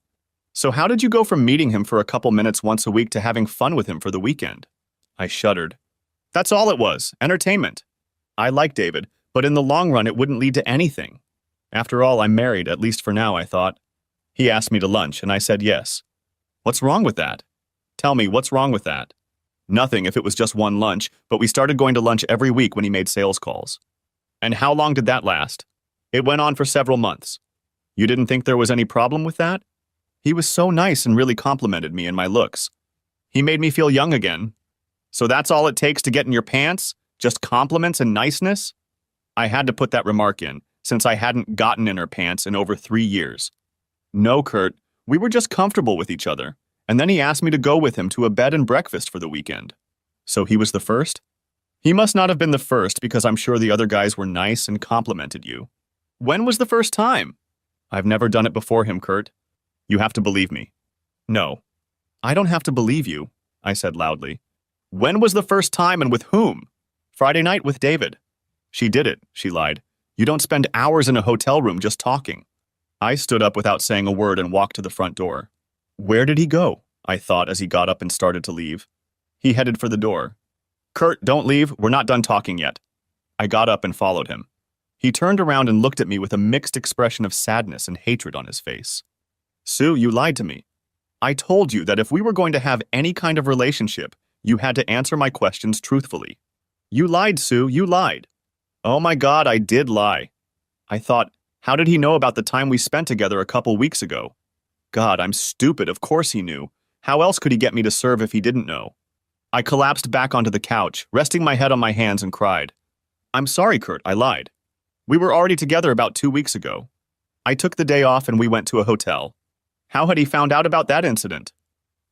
So how did you go from meeting him for a couple minutes once a week to having fun with him for the weekend? I shuddered. That's all it was, entertainment. I like David, but in the long run it wouldn't lead to anything. After all, I'm married, at least for now, I thought. He asked me to lunch, and I said yes. What's wrong with that? Tell me, what's wrong with that? Nothing if it was just one lunch, but we started going to lunch every week when he made sales calls. And how long did that last? It went on for several months. You didn't think there was any problem with that? He was so nice and really complimented me and my looks. He made me feel young again. So that's all it takes to get in your pants? Just compliments and niceness? I had to put that remark in, since I hadn't gotten in her pants in over 3 years. No, Kurt, we were just comfortable with each other, and then he asked me to go with him to a bed and breakfast for the weekend. So he was the first? He must not have been the first because I'm sure the other guys were nice and complimented you. When was the first time? I've never done it before him, Kurt. You have to believe me. No. I don't have to believe you, I said loudly. When was the first time and with whom? Friday night with David. She did it, she lied. You don't spend hours in a hotel room just talking. I stood up without saying a word and walked to the front door. Where did he go? I thought as he got up and started to leave. He headed for the door. Kurt, don't leave. We're not done talking yet. I got up and followed him. He turned around and looked at me with a mixed expression of sadness and hatred on his face. Sue, you lied to me. I told you that if we were going to have any kind of relationship, you had to answer my questions truthfully. You lied, Sue. You lied. Oh my God, I did lie. I thought, how did he know about the time we spent together a couple weeks ago? God, I'm stupid. Of course he knew. How else could he get me to serve if he didn't know? I collapsed back onto the couch, resting my head on my hands and cried. I'm sorry, Kurt, I lied. We were already together about 2 weeks ago. I took the day off and we went to a hotel. How had he found out about that incident?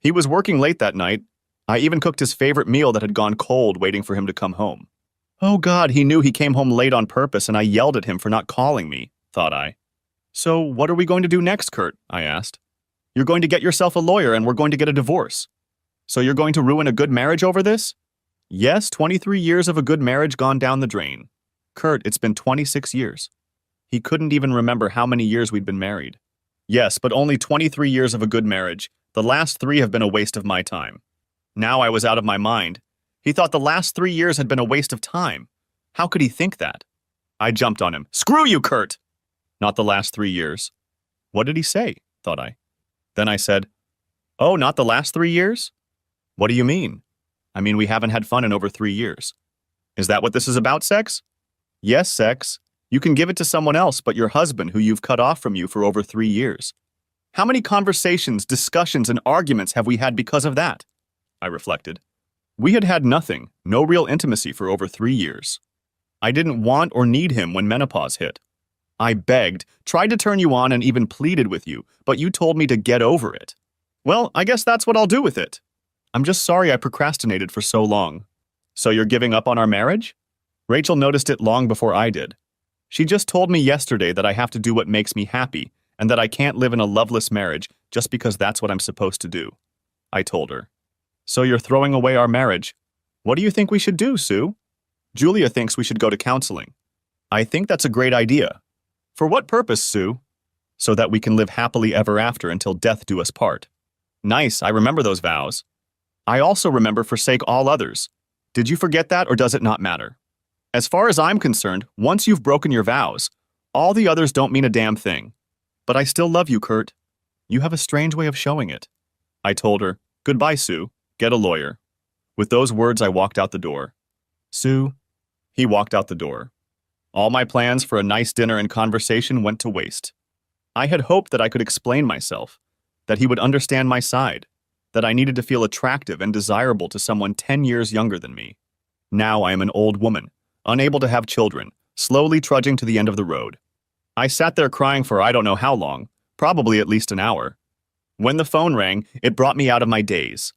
He was working late that night. I even cooked his favorite meal that had gone cold waiting for him to come home. Oh God, he knew he came home late on purpose and I yelled at him for not calling me, thought I. So what are we going to do next, Kurt? I asked. You're going to get yourself a lawyer and we're going to get a divorce. So you're going to ruin a good marriage over this? Yes, 23 years of a good marriage gone down the drain. Kurt, it's been 26 years. He couldn't even remember how many years we'd been married. Yes, but only 23 years of a good marriage. The last 3 have been a waste of my time. Now I was out of my mind. He thought the last 3 years had been a waste of time. How could he think that? I jumped on him. Screw you, Kurt! Not the last 3 years. What did he say? Thought I. Then I said, oh, not the last 3 years? What do you mean? I mean, we haven't had fun in over 3 years. Is that what this is about, sex? Yes, sex. You can give it to someone else but your husband who you've cut off from you for over 3 years. How many conversations, discussions, and arguments have we had because of that? I reflected. We had had nothing, no real intimacy for over 3 years. I didn't want or need him when menopause hit. I begged, tried to turn you on, and even pleaded with you, but you told me to get over it. Well, I guess that's what I'll do with it. I'm just sorry I procrastinated for so long. So you're giving up on our marriage? Rachel noticed it long before I did. She just told me yesterday that I have to do what makes me happy and that I can't live in a loveless marriage just because that's what I'm supposed to do. I told her. So you're throwing away our marriage. What do you think we should do, Sue? Julia thinks we should go to counseling. I think that's a great idea. For what purpose, Sue? So that we can live happily ever after until death do us part. Nice, I remember those vows. I also remember forsake all others. Did you forget that or does it not matter? As far as I'm concerned, once you've broken your vows, all the others don't mean a damn thing. But I still love you, Kurt. You have a strange way of showing it. I told her, goodbye, Sue. Get a lawyer. With those words, I walked out the door. Sue. He walked out the door. All my plans for a nice dinner and conversation went to waste. I had hoped that I could explain myself, that he would understand my side, that I needed to feel attractive and desirable to someone 10 years younger than me. Now I am an old woman, unable to have children, slowly trudging to the end of the road. I sat there crying for I don't know how long, probably at least an hour. When the phone rang, it brought me out of my daze.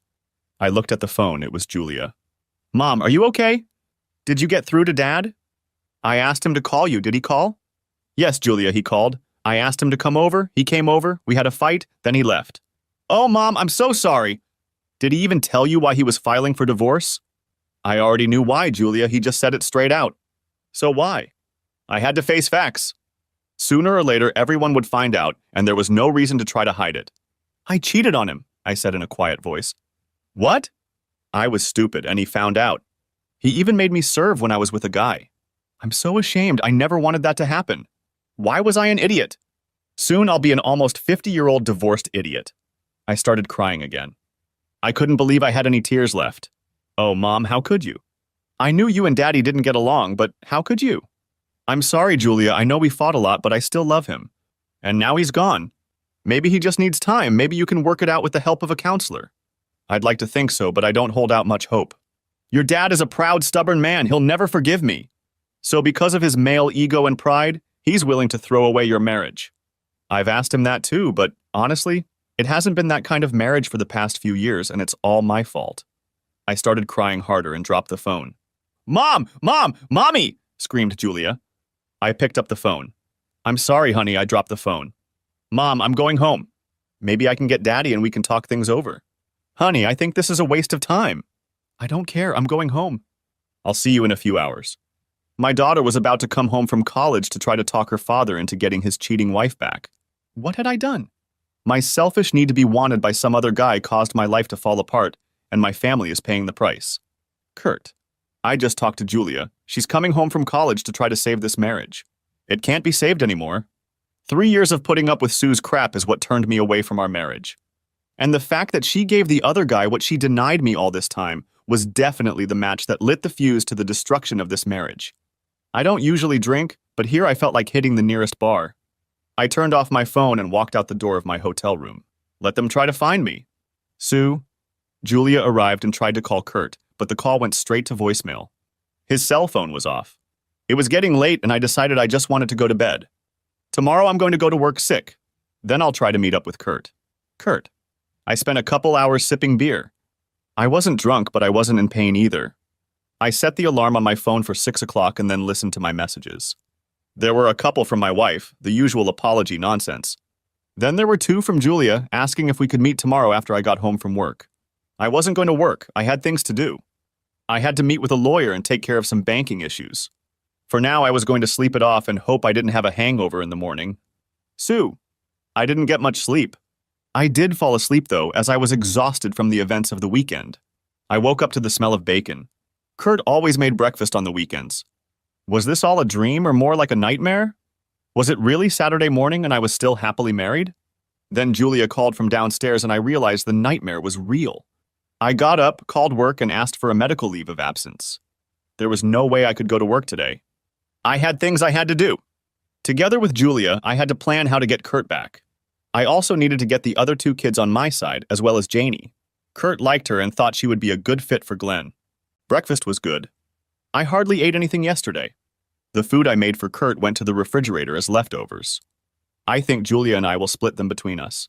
I looked at the phone. It was Julia. Mom, are you okay? Did you get through to Dad? I asked him to call you. Did he call? Yes, Julia, he called. I asked him to come over. He came over. We had a fight. Then he left. Oh, Mom, I'm so sorry. Did he even tell you why he was filing for divorce? I already knew why, Julia. He just said it straight out. So why? I had to face facts. Sooner or later, everyone would find out, and there was no reason to try to hide it. I cheated on him, I said in a quiet voice. What? I was stupid, and he found out. He even made me serve when I was with a guy. I'm so ashamed. I never wanted that to happen. Why was I an idiot? Soon I'll be an almost 50-year-old divorced idiot. I started crying again. I couldn't believe I had any tears left. Oh, Mom, how could you? I knew you and Daddy didn't get along, but how could you? I'm sorry, Julia. I know we fought a lot, but I still love him. And now he's gone. Maybe he just needs time. Maybe you can work it out with the help of a counselor. I'd like to think so, but I don't hold out much hope. Your dad is a proud, stubborn man. He'll never forgive me. So because of his male ego and pride, he's willing to throw away your marriage. I've asked him that too, but honestly, it hasn't been that kind of marriage for the past few years, and it's all my fault. I started crying harder and dropped the phone. Mom! Mom! Mommy! Screamed Julia. I picked up the phone. I'm sorry, honey, I dropped the phone. Mom, I'm going home. Maybe I can get Daddy and we can talk things over. Honey, I think this is a waste of time. I don't care, I'm going home. I'll see you in a few hours. My daughter was about to come home from college to try to talk her father into getting his cheating wife back. What had I done? My selfish need to be wanted by some other guy caused my life to fall apart, and my family is paying the price. Kurt. I just talked to Julia. She's coming home from college to try to save this marriage. It can't be saved anymore. 3 years of putting up with Sue's crap is what turned me away from our marriage. And the fact that she gave the other guy what she denied me all this time was definitely the match that lit the fuse to the destruction of this marriage. I don't usually drink, but here I felt like hitting the nearest bar. I turned off my phone and walked out the door of my hotel room. Let them try to find me. Sue. Julia arrived and tried to call Kurt, but the call went straight to voicemail. His cell phone was off. It was getting late and I decided I just wanted to go to bed. Tomorrow I'm going to go to work sick. Then I'll try to meet up with Kurt. Kurt. I spent a couple hours sipping beer. I wasn't drunk, but I wasn't in pain either. I set the alarm on my phone for 6 o'clock and then listened to my messages. There were a couple from my wife, the usual apology nonsense. Then there were 2 from Julia asking if we could meet tomorrow after I got home from work. I wasn't going to work. I had things to do. I had to meet with a lawyer and take care of some banking issues. For now, I was going to sleep it off and hope I didn't have a hangover in the morning. Sue. I didn't get much sleep. I did fall asleep, though, as I was exhausted from the events of the weekend. I woke up to the smell of bacon. Kurt always made breakfast on the weekends. Was this all a dream or more like a nightmare? Was it really Saturday morning and I was still happily married? Then Julia called from downstairs and I realized the nightmare was real. I got up, called work, and asked for a medical leave of absence. There was no way I could go to work today. I had things I had to do. Together with Julia, I had to plan how to get Kurt back. I also needed to get the other 2 kids on my side, as well as Janie. Kurt liked her and thought she would be a good fit for Glenn. Breakfast was good. I hardly ate anything yesterday. The food I made for Kurt went to the refrigerator as leftovers. I think Julia and I will split them between us.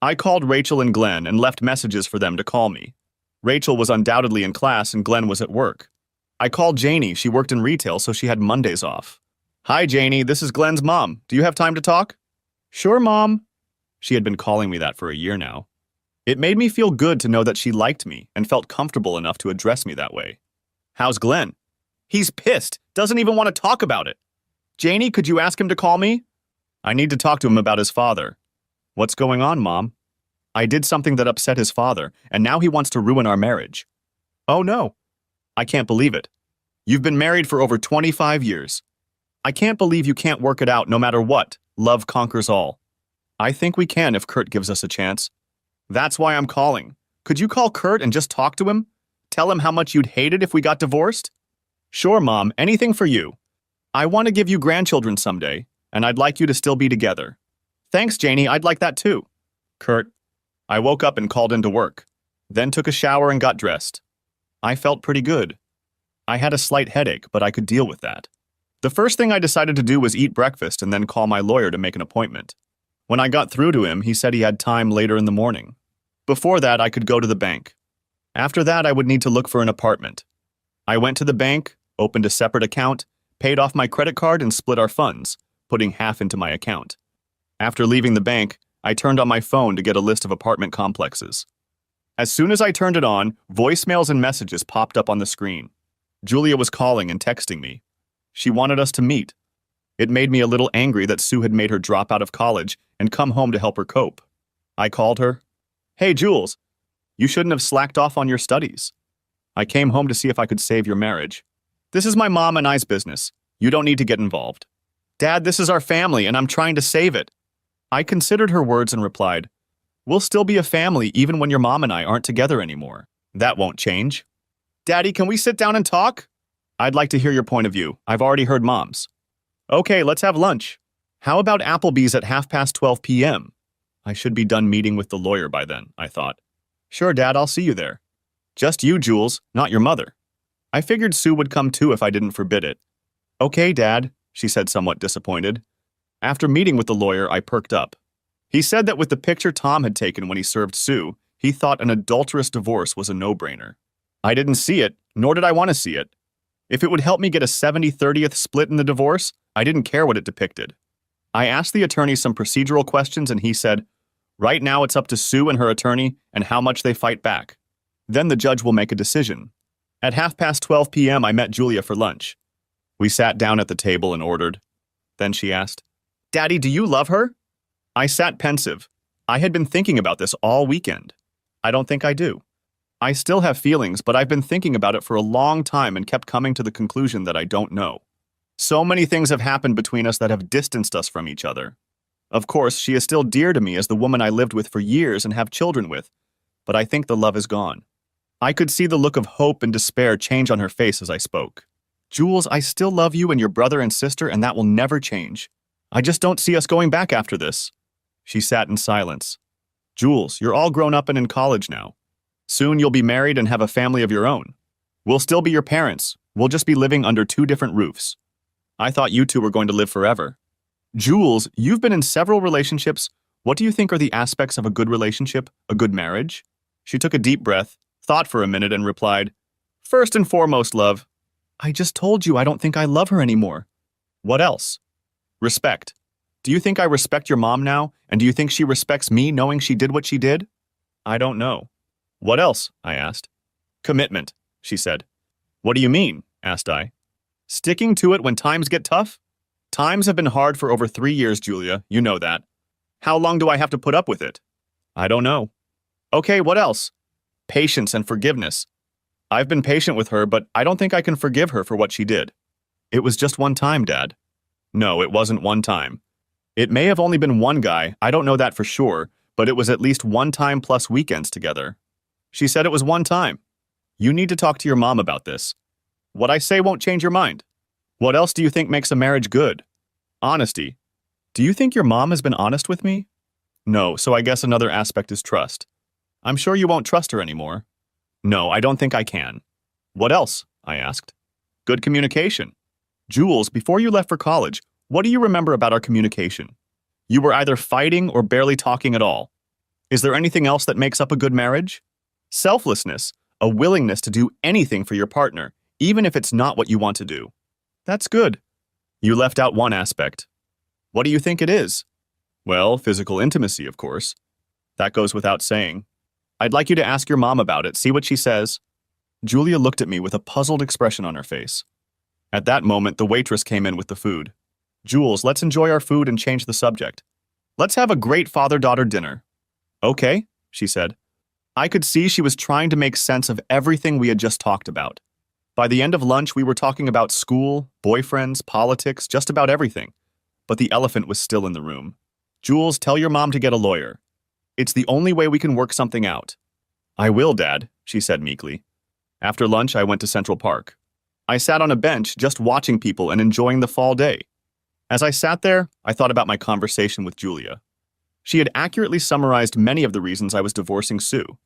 I called Rachel and Glenn and left messages for them to call me. Rachel was undoubtedly in class and Glenn was at work. I called Janie. She worked in retail, so she had Mondays off. Hi, Janie. This is Glenn's mom. Do you have time to talk? Sure, Mom. She had been calling me that for a year now. It made me feel good to know that she liked me and felt comfortable enough to address me that way. How's Glenn? He's pissed. Doesn't even want to talk about it. Janie, could you ask him to call me? I need to talk to him about his father. What's going on, Mom? I did something that upset his father, and now he wants to ruin our marriage. Oh, no. I can't believe it. You've been married for over 25 years. I can't believe you can't work it out no matter what. Love conquers all. I think we can if Kurt gives us a chance. That's why I'm calling. Could you call Kurt and just talk to him? Tell him how much you'd hate it if we got divorced? Sure, Mom, anything for you. I want to give you grandchildren someday, and I'd like you to still be together. Thanks, Janie, I'd like that too. Kurt. I woke up and called into work, then took a shower and got dressed. I felt pretty good. I had a slight headache, but I could deal with that. The first thing I decided to do was eat breakfast and then call my lawyer to make an appointment. When I got through to him, he said he had time later in the morning. Before that, I could go to the bank. After that, I would need to look for an apartment. I went to the bank, opened a separate account, paid off my credit card, and split our funds, putting half into my account. After leaving the bank, I turned on my phone to get a list of apartment complexes. As soon as I turned it on, voicemails and messages popped up on the screen. Julia was calling and texting me. She wanted us to meet. It made me a little angry that Sue had made her drop out of college and come home to help her cope. I called her. Hey, Jules, you shouldn't have slacked off on your studies. I came home to see if I could save your marriage. This is my mom and I's business. You don't need to get involved. Dad, this is our family, and I'm trying to save it. I considered her words and replied, We'll still be a family even when your mom and I aren't together anymore. That won't change. Daddy, can we sit down and talk? I'd like to hear your point of view. I've already heard Mom's. Okay, let's have lunch. How about Applebee's at 12:30 p.m.? I should be done meeting with the lawyer by then, I thought. Sure, Dad, I'll see you there. Just you, Jules, not your mother. I figured Sue would come too if I didn't forbid it. Okay, Dad, she said somewhat disappointed. After meeting with the lawyer, I perked up. He said that with the picture Tom had taken when he served Sue, he thought an adulterous divorce was a no-brainer. I didn't see it, nor did I want to see it. If it would help me get a 70-30th split in the divorce, I didn't care what it depicted. I asked the attorney some procedural questions and he said, right now it's up to Sue and her attorney and how much they fight back. Then the judge will make a decision. At 12:30 p.m., I met Julia for lunch. We sat down at the table and ordered. Then she asked, Daddy, do you love her? I sat pensive. I had been thinking about this all weekend. I don't think I do. I still have feelings, but I've been thinking about it for a long time and kept coming to the conclusion that I don't know. So many things have happened between us that have distanced us from each other. Of course, she is still dear to me as the woman I lived with for years and have children with, but I think the love is gone. I could see the look of hope and despair change on her face as I spoke. Jules, I still love you and your brother and sister, and that will never change. I just don't see us going back after this. She sat in silence. Jules, you're all grown up and in college now. Soon you'll be married and have a family of your own. We'll still be your parents. We'll just be living under two different roofs. I thought you two were going to live forever. Jules, you've been in several relationships. What do you think are the aspects of a good relationship, a good marriage? She took a deep breath, thought for a minute, and replied, First and foremost, love. I just told you I don't think I love her anymore. What else? Respect. Do you think I respect your mom now, and do you think she respects me knowing she did what she did? I don't know. What else? I asked. Commitment, she said. What do you mean? Asked I. Sticking to it when times get tough? Times have been hard for over 3 years, Julia. You know that. How long do I have to put up with it? I don't know. Okay, what else? Patience and forgiveness. I've been patient with her, but I don't think I can forgive her for what she did. It was just one time, Dad. No, it wasn't one time. It may have only been one guy, I don't know that for sure, but it was at least one time plus weekends together. She said it was one time. You need to talk to your mom about this. What I say won't change your mind. What else do you think makes a marriage good? Honesty. Do you think your mom has been honest with me? No, so I guess another aspect is trust. I'm sure you won't trust her anymore. No, I don't think I can. What else? I asked. Good communication. Jules, before you left for college, what do you remember about our communication? You were either fighting or barely talking at all. Is there anything else that makes up a good marriage? Selflessness, a willingness to do anything for your partner, even if it's not what you want to do. That's good. You left out one aspect. What do you think it is? Well, physical intimacy, of course. That goes without saying. I'd like you to ask your mom about it, see what she says. Julia looked at me with a puzzled expression on her face. At that moment, the waitress came in with the food. Jules, let's enjoy our food and change the subject. Let's have a great father-daughter dinner. Okay, she said. I could see she was trying to make sense of everything we had just talked about. By the end of lunch, we were talking about school, boyfriends, politics, just about everything. But the elephant was still in the room. Jules, tell your mom to get a lawyer. It's the only way we can work something out. I will, Dad, she said meekly. After lunch, I went to Central Park. I sat on a bench just watching people and enjoying the fall day. As I sat there, I thought about my conversation with Julia. She had accurately summarized many of the reasons I was divorcing Sue.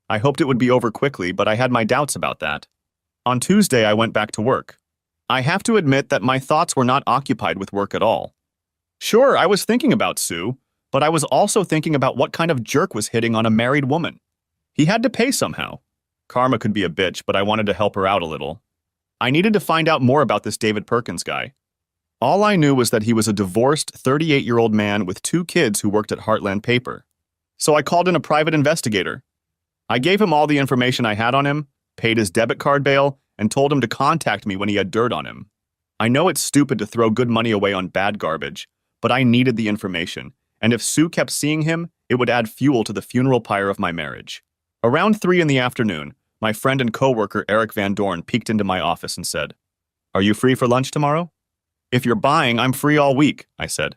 I hoped it would be over quickly, but I had my doubts about that. On Tuesday, I went back to work. I have to admit that my thoughts were not occupied with work at all. Sure, I was thinking about Sue, but I was also thinking about what kind of jerk was hitting on a married woman. He had to pay somehow. Karma could be a bitch, but I wanted to help her out a little. I needed to find out more about this David Perkins guy. All I knew was that he was a divorced 38-year-old man with 2 kids who worked at Heartland Paper. So I called in a private investigator. I gave him all the information I had on him, paid his debit card bail, and told him to contact me when he had dirt on him. I know it's stupid to throw good money away on bad garbage, but I needed the information, and if Sue kept seeing him, it would add fuel to the funeral pyre of my marriage. Around 3 in the afternoon, my friend and coworker Eric Van Dorn peeked into my office and said, "Are you free for lunch tomorrow?" "If you're buying, I'm free all week," I said.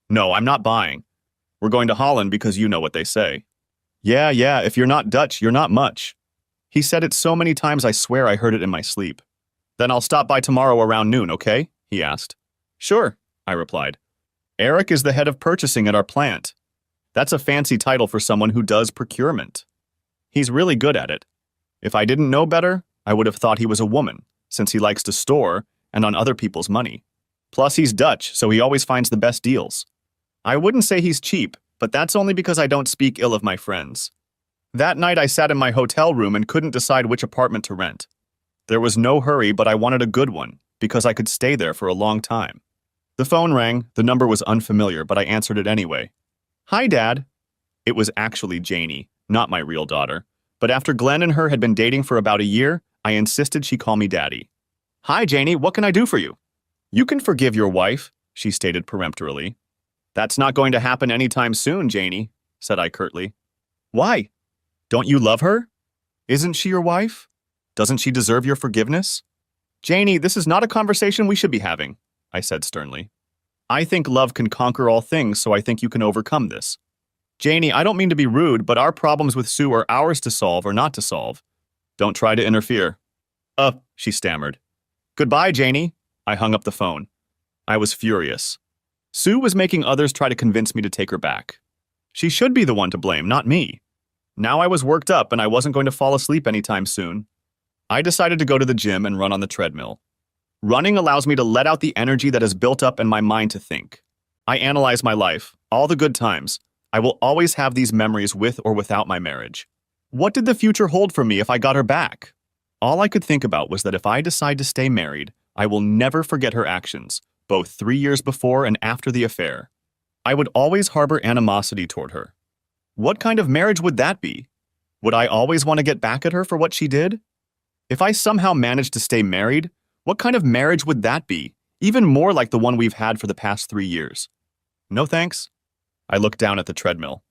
"No, I'm not buying. We're going to Holland because you know what they say." Yeah, if you're not Dutch, you're not much." He said it so many times I swear I heard it in my sleep. "Then I'll stop by tomorrow around noon, okay?" he asked. "Sure," I replied. Eric is the head of purchasing at our plant. That's a fancy title for someone who does procurement. He's really good at it. If I didn't know better, I would have thought he was a woman, since he likes to store and on other people's money. Plus, he's Dutch, so he always finds the best deals. I wouldn't say he's cheap, but that's only because I don't speak ill of my friends. That night I sat in my hotel room and couldn't decide which apartment to rent. There was no hurry, but I wanted a good one, because I could stay there for a long time. The phone rang. The number was unfamiliar, but I answered it anyway. "Hi, Dad." It was actually Janie, not my real daughter. But after Glenn and her had been dating for about a year, I insisted she call me Daddy. "Hi, Janie, what can I do for you?" "You can forgive your wife," she stated peremptorily. "That's not going to happen anytime soon, Janie," said I curtly. "Why? Don't you love her? Isn't she your wife? Doesn't she deserve your forgiveness?" "Janie, this is not a conversation we should be having," I said sternly. "I think love can conquer all things, so I think you can overcome this. Janie, I don't mean to be rude, but our problems with Sue are ours to solve or not to solve. Don't try to interfere." She stammered. "Goodbye, Janie." I hung up the phone. I was furious. Sue was making others try to convince me to take her back. She should be the one to blame, not me. Now I was worked up and I wasn't going to fall asleep anytime soon. I decided to go to the gym and run on the treadmill. Running allows me to let out the energy that has built up in my mind to think. I analyze my life, all the good times. I will always have these memories with or without my marriage. What did the future hold for me if I got her back? All I could think about was that if I decide to stay married, I will never forget her actions, both 3 years before and after the affair. I would always harbor animosity toward her. What kind of marriage would that be? Would I always want to get back at her for what she did? If I somehow managed to stay married, what kind of marriage would that be, even more like the one we've had for the past 3 years? No thanks. I looked down at the treadmill.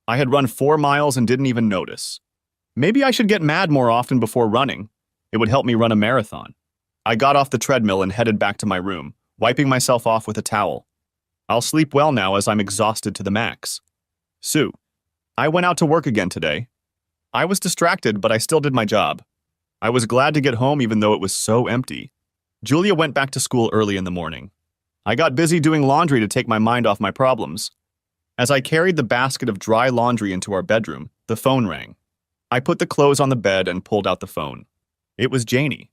I had run 4 miles and didn't even notice. Maybe I should get mad more often before running. It would help me run a marathon. I got off the treadmill and headed back to my room, wiping myself off with a towel. I'll sleep well now as I'm exhausted to the max. Sue, I went out to work again today. I was distracted, but I still did my job. I was glad to get home even though it was so empty. Julia went back to school early in the morning. I got busy doing laundry to take my mind off my problems. As I carried the basket of dry laundry into our bedroom, the phone rang. I put the clothes on the bed and pulled out the phone. It was Janie.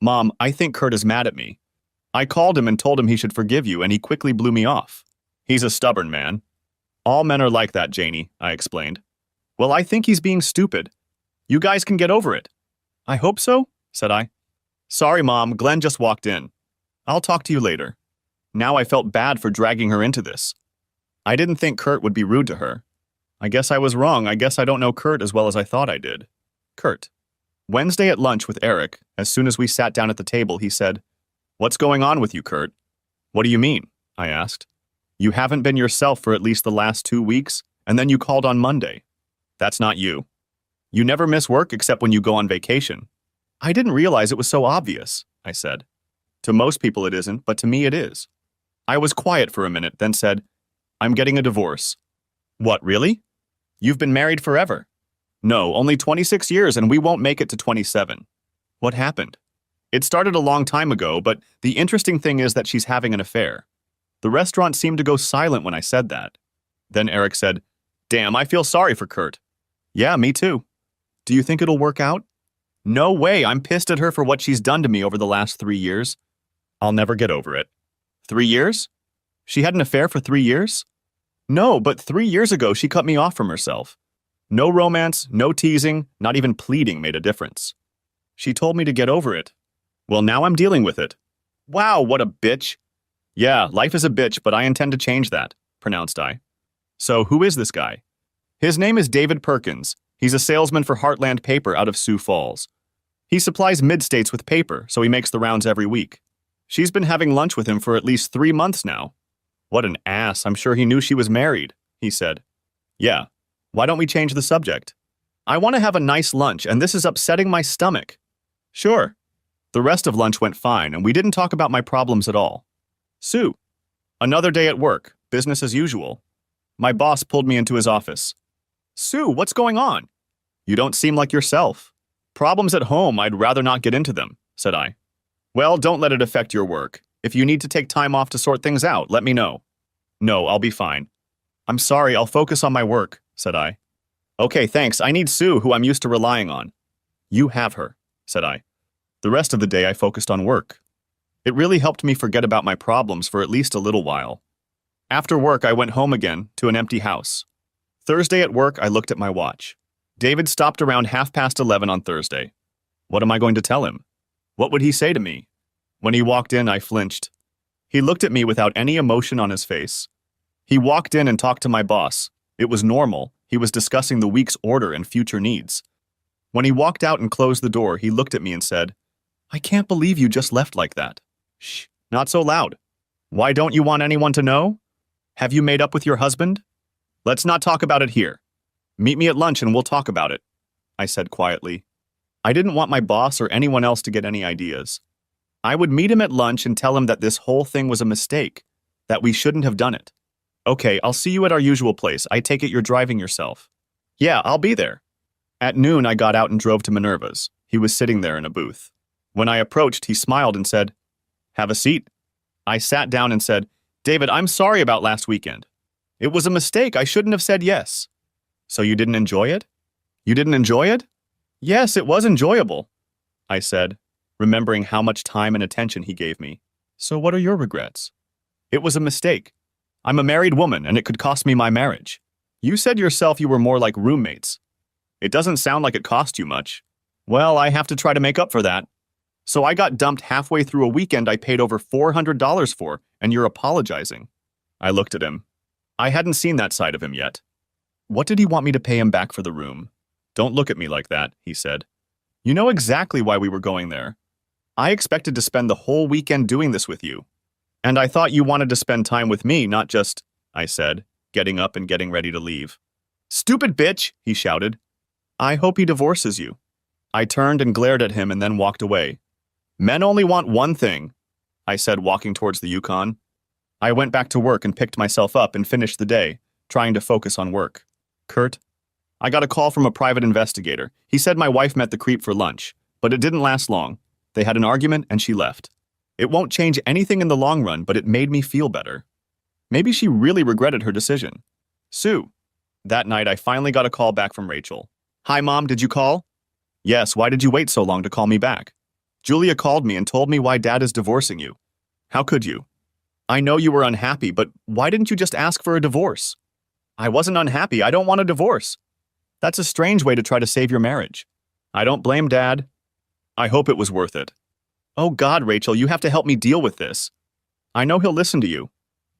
"Mom, I think Kurt is mad at me. I called him and told him he should forgive you, and he quickly blew me off. He's a stubborn man." "All men are like that, Janie," I explained. "Well, I think he's being stupid. You guys can get over it." "I hope so," said I. "Sorry, Mom, Glenn just walked in. I'll talk to you later." Now I felt bad for dragging her into this. I didn't think Kurt would be rude to her. I guess I was wrong. I guess I don't know Kurt as well as I thought I did. Kurt. Wednesday at lunch with Eric, as soon as we sat down at the table, he said, "What's going on with you, Kurt?" "What do you mean?" I asked. "You haven't been yourself for at least the last 2 weeks, and then you called on Monday. That's not you. You never miss work except when you go on vacation." "I didn't realize it was so obvious," I said. "To most people it isn't, but to me it is." I was quiet for a minute, then said, "I'm getting a divorce." "What, really? You've been married forever." "No, only 26 years, and we won't make it to 27. "What happened?" "It started a long time ago, but the interesting thing is that she's having an affair." The restaurant seemed to go silent when I said that. Then Eric said, "Damn, I feel sorry for Kurt." "Yeah, me too." "Do you think it'll work out?" "No way, I'm pissed at her for what she's done to me over the last 3 years. I'll never get over it." 3 years? She had an affair for 3 years? No, but 3 years ago she cut me off from herself. No romance, no teasing, not even pleading made a difference. She told me to get over it. Well, now I'm dealing with it. Wow, what a bitch. Yeah, life is a bitch, but I intend to change that, pronounced I. So who is this guy? His name is David Perkins. He's a salesman for Heartland Paper out of Sioux Falls. He supplies mid-states with paper, so he makes the rounds every week. She's been having lunch with him for at least 3 months now. What an ass, I'm sure he knew she was married, he said. Yeah, why don't we change the subject? I want to have a nice lunch, and this is upsetting my stomach. Sure. The rest of lunch went fine, and we didn't talk about my problems at all. Sue. Another day at work, business as usual. My boss pulled me into his office. Sue, what's going on? You don't seem like yourself. Problems at home, I'd rather not get into them, said I. Well, don't let it affect your work. If you need to take time off to sort things out, let me know. No, I'll be fine. I'm sorry, I'll focus on my work, said I. Okay, thanks. I need Sue, who I'm used to relying on. You have her, said I. The rest of the day I focused on work. It really helped me forget about my problems for at least a little while. After work, I went home again to an empty house. Thursday at work, I looked at my watch. David stopped around 11:30 on Thursday. What am I going to tell him? What would he say to me? When he walked in, I flinched. He looked at me without any emotion on his face. He walked in and talked to my boss. It was normal. He was discussing the week's order and future needs. When he walked out and closed the door, he looked at me and said, "I can't believe you just left like that." Shh, not so loud. Why don't you want anyone to know? Have you made up with your husband? Let's not talk about it here. Meet me at lunch and we'll talk about it, I said quietly. I didn't want my boss or anyone else to get any ideas. I would meet him at lunch and tell him that this whole thing was a mistake, that we shouldn't have done it. Okay, I'll see you at our usual place. I take it you're driving yourself. Yeah, I'll be there. At noon, I got out and drove to Minerva's. He was sitting there in a booth. When I approached, he smiled and said, "Have a seat." I sat down and said, "David, I'm sorry about last weekend. It was a mistake. I shouldn't have said yes." "So you didn't enjoy it?" "You didn't enjoy it?" "Yes, it was enjoyable," I said, remembering how much time and attention he gave me. "So what are your regrets?" "It was a mistake. I'm a married woman and it could cost me my marriage." "You said yourself you were more like roommates. It doesn't sound like it cost you much." "Well, I have to try to make up for that. So I got dumped halfway through a weekend I paid over $400 for, and you're apologizing." I looked at him. I hadn't seen that side of him yet. What did he want me to pay him back for the room? "Don't look at me like that," he said. "You know exactly why we were going there. I expected to spend the whole weekend doing this with you. And I thought you wanted to spend time with me, not just," I said, getting up and getting ready to leave. "Stupid bitch," he shouted. "I hope he divorces you." I turned and glared at him and then walked away. "Men only want one thing," I said, walking towards the Yukon. I went back to work and picked myself up and finished the day, trying to focus on work. "Kurt, I got a call from a private investigator. He said my wife met the creep for lunch, but it didn't last long. They had an argument and she left. It won't change anything in the long run, but it made me feel better. Maybe she really regretted her decision. Sue." That night, I finally got a call back from Rachel. "Hi, Mom, did you call?" "Yes, why did you wait so long to call me back?" "Julia called me and told me why Dad is divorcing you." "How could you?" "I know you were unhappy, but why didn't you just ask for a divorce?" "I wasn't unhappy. I don't want a divorce." "That's a strange way to try to save your marriage." "I don't blame Dad." "I hope it was worth it." "Oh God, Rachel, you have to help me deal with this." "I know he'll listen to you."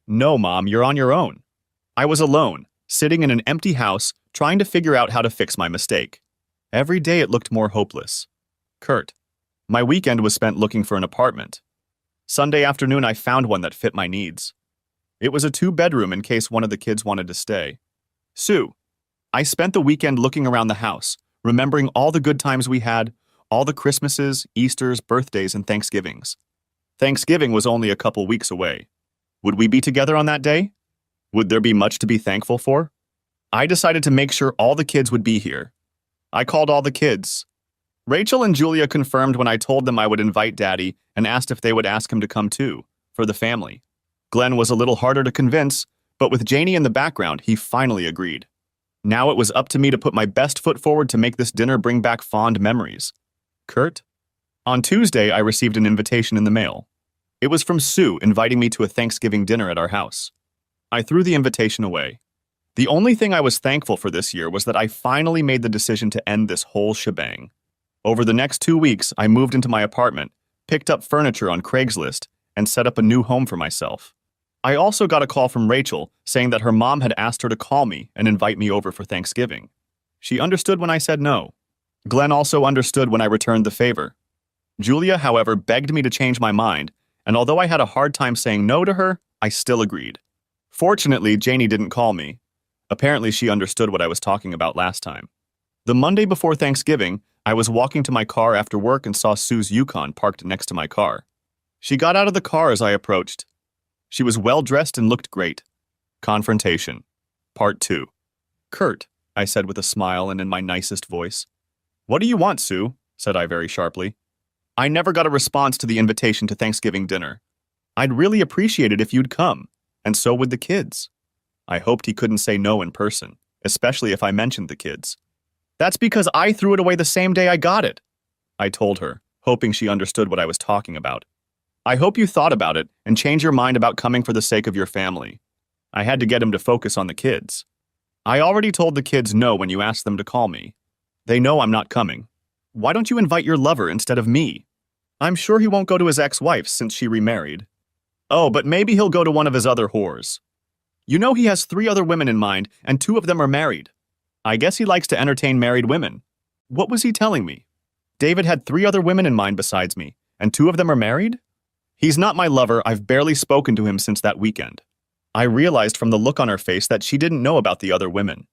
"No, Mom, you're on your own." I was alone, sitting in an empty house, trying to figure out how to fix my mistake. Every day it looked more hopeless. Kurt. My weekend was spent looking for an apartment. Sunday afternoon, I found one that fit my needs. It was a 2-bedroom in case one of the kids wanted to stay. Sue. I spent the weekend looking around the house, remembering all the good times we had, all the Christmases, Easters, birthdays, and Thanksgivings. Thanksgiving was only a couple weeks away. Would we be together on that day? Would there be much to be thankful for? I decided to make sure all the kids would be here. I called all the kids. Rachel and Julia confirmed when I told them I would invite Daddy and asked if they would ask him to come too, for the family. Glenn was a little harder to convince, but with Janie in the background, he finally agreed. Now it was up to me to put my best foot forward to make this dinner bring back fond memories. Kurt? On Tuesday, I received an invitation in the mail. It was from Sue inviting me to a Thanksgiving dinner at our house. I threw the invitation away. The only thing I was thankful for this year was that I finally made the decision to end this whole shebang. Over the next 2 weeks, I moved into my apartment, picked up furniture on Craigslist, and set up a new home for myself. I also got a call from Rachel saying that her mom had asked her to call me and invite me over for Thanksgiving. She understood when I said no. Glenn also understood when I returned the favor. Julia, however, begged me to change my mind, and although I had a hard time saying no to her, I still agreed. Fortunately, Janie didn't call me. Apparently, she understood what I was talking about last time. The Monday before Thanksgiving, I was walking to my car after work and saw Sue's Yukon parked next to my car. She got out of the car as I approached. She was well-dressed and looked great. Confrontation. Part 2. "Kurt," I said with a smile and in my nicest voice. "What do you want, Sue?" said I very sharply. "I never got a response to the invitation to Thanksgiving dinner. I'd really appreciate it if you'd come, and so would the kids." I hoped he couldn't say no in person, especially if I mentioned the kids. "That's because I threw it away the same day I got it," I told her, hoping she understood what I was talking about. I hope you thought about it and changed your mind about coming for the sake of your family. I had to get him to focus on the kids. I already told the kids no when you asked them to call me. They know I'm not coming. Why don't you invite your lover instead of me? I'm sure he won't go to his ex-wife since she remarried. Oh, but maybe he'll go to one of his other whores. You know he has 3 other women in mind, and 2 of them are married. I guess he likes to entertain married women. What was he telling me? David had 3 other women in mind besides me, and 2 of them are married? He's not my lover. I've barely spoken to him since that weekend. I realized from the look on her face that she didn't know about the other women.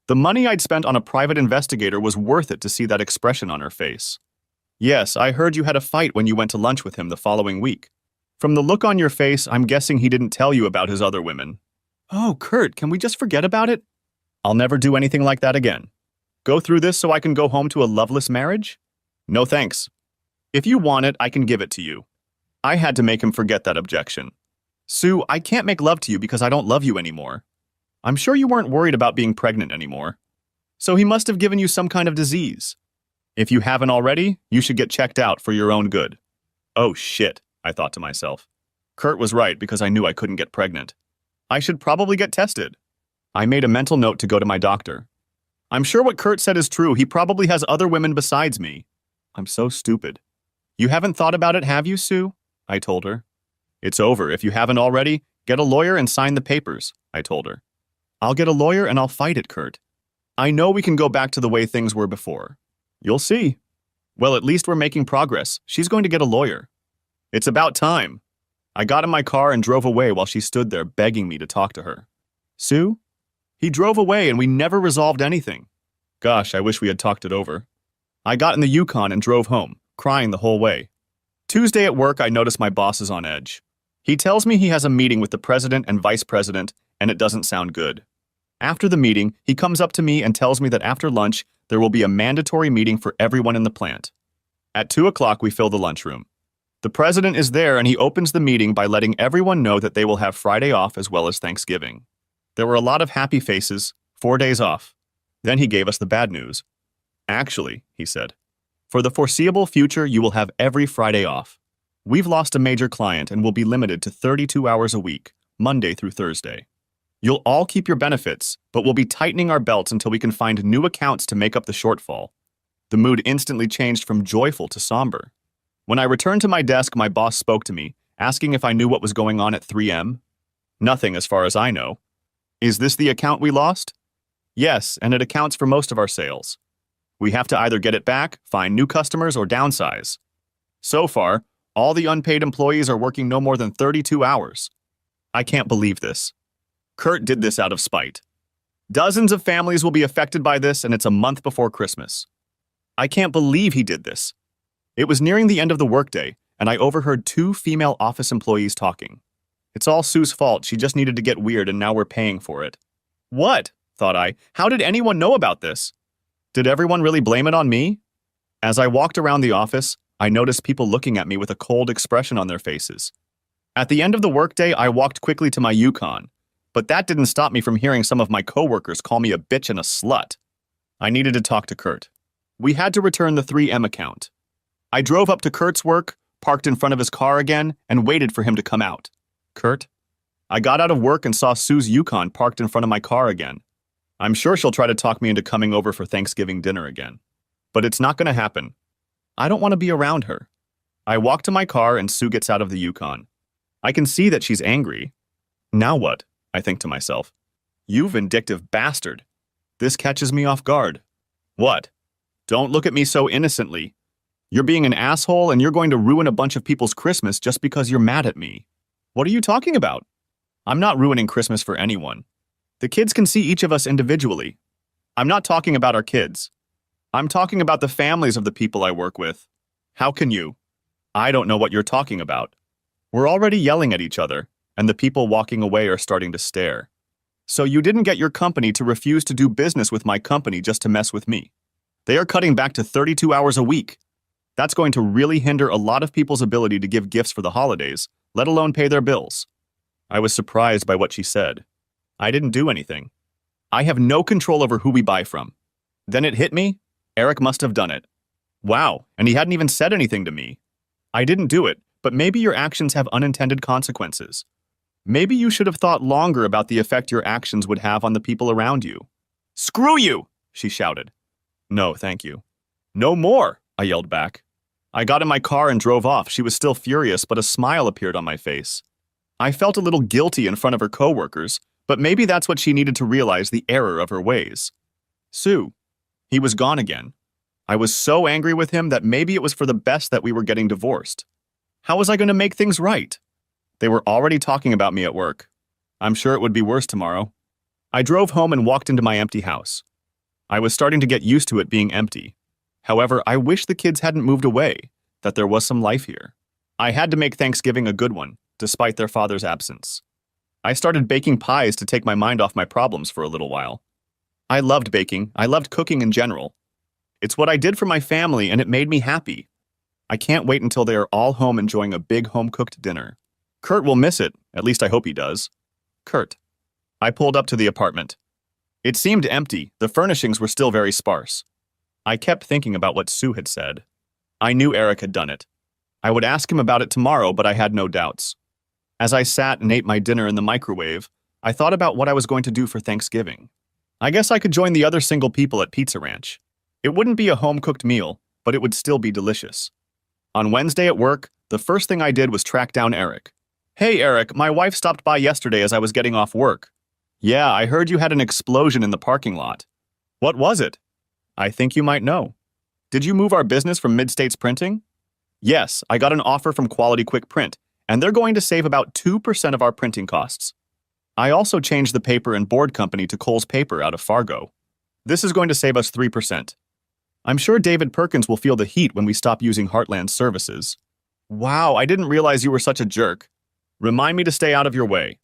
The money I'd spent on a private investigator was worth it to see that expression on her face. Yes, I heard you had a fight when you went to lunch with him the following week. From the look on your face, I'm guessing he didn't tell you about his other women. Oh, Kurt, can we just forget about it? I'll never do anything like that again. Go through this so I can go home to a loveless marriage? No thanks. If you want it, I can give it to you. I had to make him forget that objection. Sue, I can't make love to you because I don't love you anymore. I'm sure you weren't worried about being pregnant anymore. So he must have given you some kind of disease. If you haven't already, you should get checked out for your own good. Oh shit, I thought to myself. Kurt was right because I knew I couldn't get pregnant. I should probably get tested. I made a mental note to go to my doctor. I'm sure what Kurt said is true. He probably has other women besides me. I'm so stupid. You haven't thought about it, have you, Sue? I told her. It's over. If you haven't already, get a lawyer and sign the papers, I told her. I'll get a lawyer and I'll fight it, Kurt. I know we can go back to the way things were before. You'll see. Well, at least we're making progress. She's going to get a lawyer. It's about time. I got in my car and drove away while she stood there begging me to talk to her. Sue? He drove away and we never resolved anything. Gosh, I wish we had talked it over. I got in the Yukon and drove home, crying the whole way. Tuesday at work, I noticed my boss is on edge. He tells me he has a meeting with the president and vice president, and it doesn't sound good. After the meeting, he comes up to me and tells me that after lunch, there will be a mandatory meeting for everyone in the plant. At 2 o'clock, we fill the lunchroom. The president is there and he opens the meeting by letting everyone know that they will have Friday off as well as Thanksgiving. There were a lot of happy faces, 4 days off. Then he gave us the bad news. Actually, he said, for the foreseeable future, you will have every Friday off. We've lost a major client and will be limited to 32 hours a week, Monday through Thursday. You'll all keep your benefits, but we'll be tightening our belts until we can find new accounts to make up the shortfall. The mood instantly changed from joyful to somber. When I returned to my desk, my boss spoke to me, asking if I knew what was going on at 3M. Nothing as far as I know. Is this the account we lost? Yes, and it accounts for most of our sales. We have to either get it back, find new customers, or downsize. So far, all the unpaid employees are working no more than 32 hours. I can't believe this. Kurt did this out of spite. Dozens of families will be affected by this, and it's a month before Christmas. I can't believe he did this. It was nearing the end of the workday, and I overheard 2 female office employees talking. It's all Sue's fault. She just needed to get weird, and now we're paying for it. What? Thought I. How did anyone know about this? Did everyone really blame it on me? As I walked around the office, I noticed people looking at me with a cold expression on their faces. At the end of the workday, I walked quickly to my Yukon, but that didn't stop me from hearing some of my coworkers call me a bitch and a slut. I needed to talk to Kurt. We had to return the 3M account. I drove up to Kurt's work, parked in front of his car again, and waited for him to come out. Kurt? I got out of work and saw Sue's Yukon parked in front of my car again. I'm sure she'll try to talk me into coming over for Thanksgiving dinner again. But it's not going to happen. I don't want to be around her. I walk to my car and Sue gets out of the Yukon. I can see that she's angry. Now what? I think to myself. You vindictive bastard. This catches me off guard. What? Don't look at me so innocently. You're being an asshole and you're going to ruin a bunch of people's Christmas just because you're mad at me. What are you talking about? I'm not ruining Christmas for anyone. The kids can see each of us individually. I'm not talking about our kids. I'm talking about the families of the people I work with. How can you? I don't know what you're talking about. We're already yelling at each other, and the people walking away are starting to stare. So you didn't get your company to refuse to do business with my company just to mess with me. They are cutting back to 32 hours a week. That's going to really hinder a lot of people's ability to give gifts for the holidays, let alone pay their bills. I was surprised by what she said. I didn't do anything. I have no control over who we buy from. Then it hit me. Eric must have done it. Wow, and he hadn't even said anything to me. I didn't do it, but maybe your actions have unintended consequences. Maybe you should have thought longer about the effect your actions would have on the people around you. Screw you, she shouted. No, thank you. No more, I yelled back. I got in my car and drove off. She was still furious, but a smile appeared on my face. I felt a little guilty in front of her coworkers, but maybe that's what she needed to realize the error of her ways. Sue. He was gone again. I was so angry with him that maybe it was for the best that we were getting divorced. How was I going to make things right? They were already talking about me at work. I'm sure it would be worse tomorrow. I drove home and walked into my empty house. I was starting to get used to it being empty. However, I wish the kids hadn't moved away, that there was some life here. I had to make Thanksgiving a good one, despite their father's absence. I started baking pies to take my mind off my problems for a little while. I loved baking. I loved cooking in general. It's what I did for my family, and it made me happy. I can't wait until they are all home enjoying a big home-cooked dinner. Kurt will miss it, at least I hope he does. Kurt. I pulled up to the apartment. It seemed empty. The furnishings were still very sparse. I kept thinking about what Sue had said. I knew Eric had done it. I would ask him about it tomorrow, but I had no doubts. As I sat and ate my dinner in the microwave, I thought about what I was going to do for Thanksgiving. I guess I could join the other single people at Pizza Ranch. It wouldn't be a home-cooked meal, but it would still be delicious. On Wednesday at work, the first thing I did was track down Eric. Hey Eric, my wife stopped by yesterday as I was getting off work. Yeah, I heard you had an explosion in the parking lot. What was it? I think you might know. Did you move our business from Mid-States Printing? Yes, I got an offer from Quality Quick Print, and they're going to save about 2% of our printing costs. I also changed the paper and board company to Kohl's Paper out of Fargo. This is going to save us 3%. I'm sure David Perkins will feel the heat when we stop using Heartland's services. Wow, I didn't realize you were such a jerk. Remind me to stay out of your way.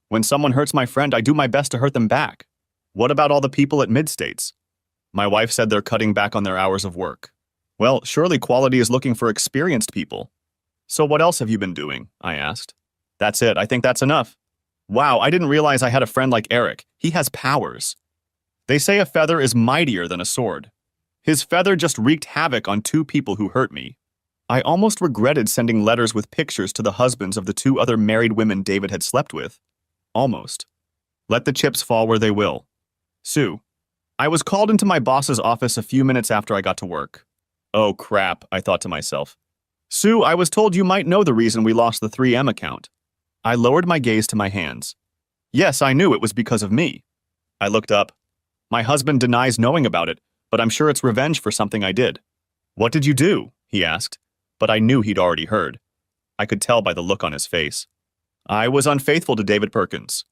When someone hurts my friend, I do my best to hurt them back. What about all the people at Mid-States? My wife said they're cutting back on their hours of work. Well, surely Quality is looking for experienced people. So what else have you been doing? I asked. That's it. I think that's enough. Wow, I didn't realize I had a friend like Eric. He has powers. They say a feather is mightier than a sword. His feather just wreaked havoc on 2 people who hurt me. I almost regretted sending letters with pictures to the husbands of the 2 other married women David had slept with. Almost. Let the chips fall where they will. Sue. I was called into my boss's office a few minutes after I got to work. Oh crap, I thought to myself. Sue, I was told you might know the reason we lost the 3M account. I lowered my gaze to my hands. Yes, I knew it was because of me. I looked up. My husband denies knowing about it, but I'm sure it's revenge for something I did. What did you do? He asked, but I knew he'd already heard. I could tell by the look on his face. I was unfaithful to David Perkins.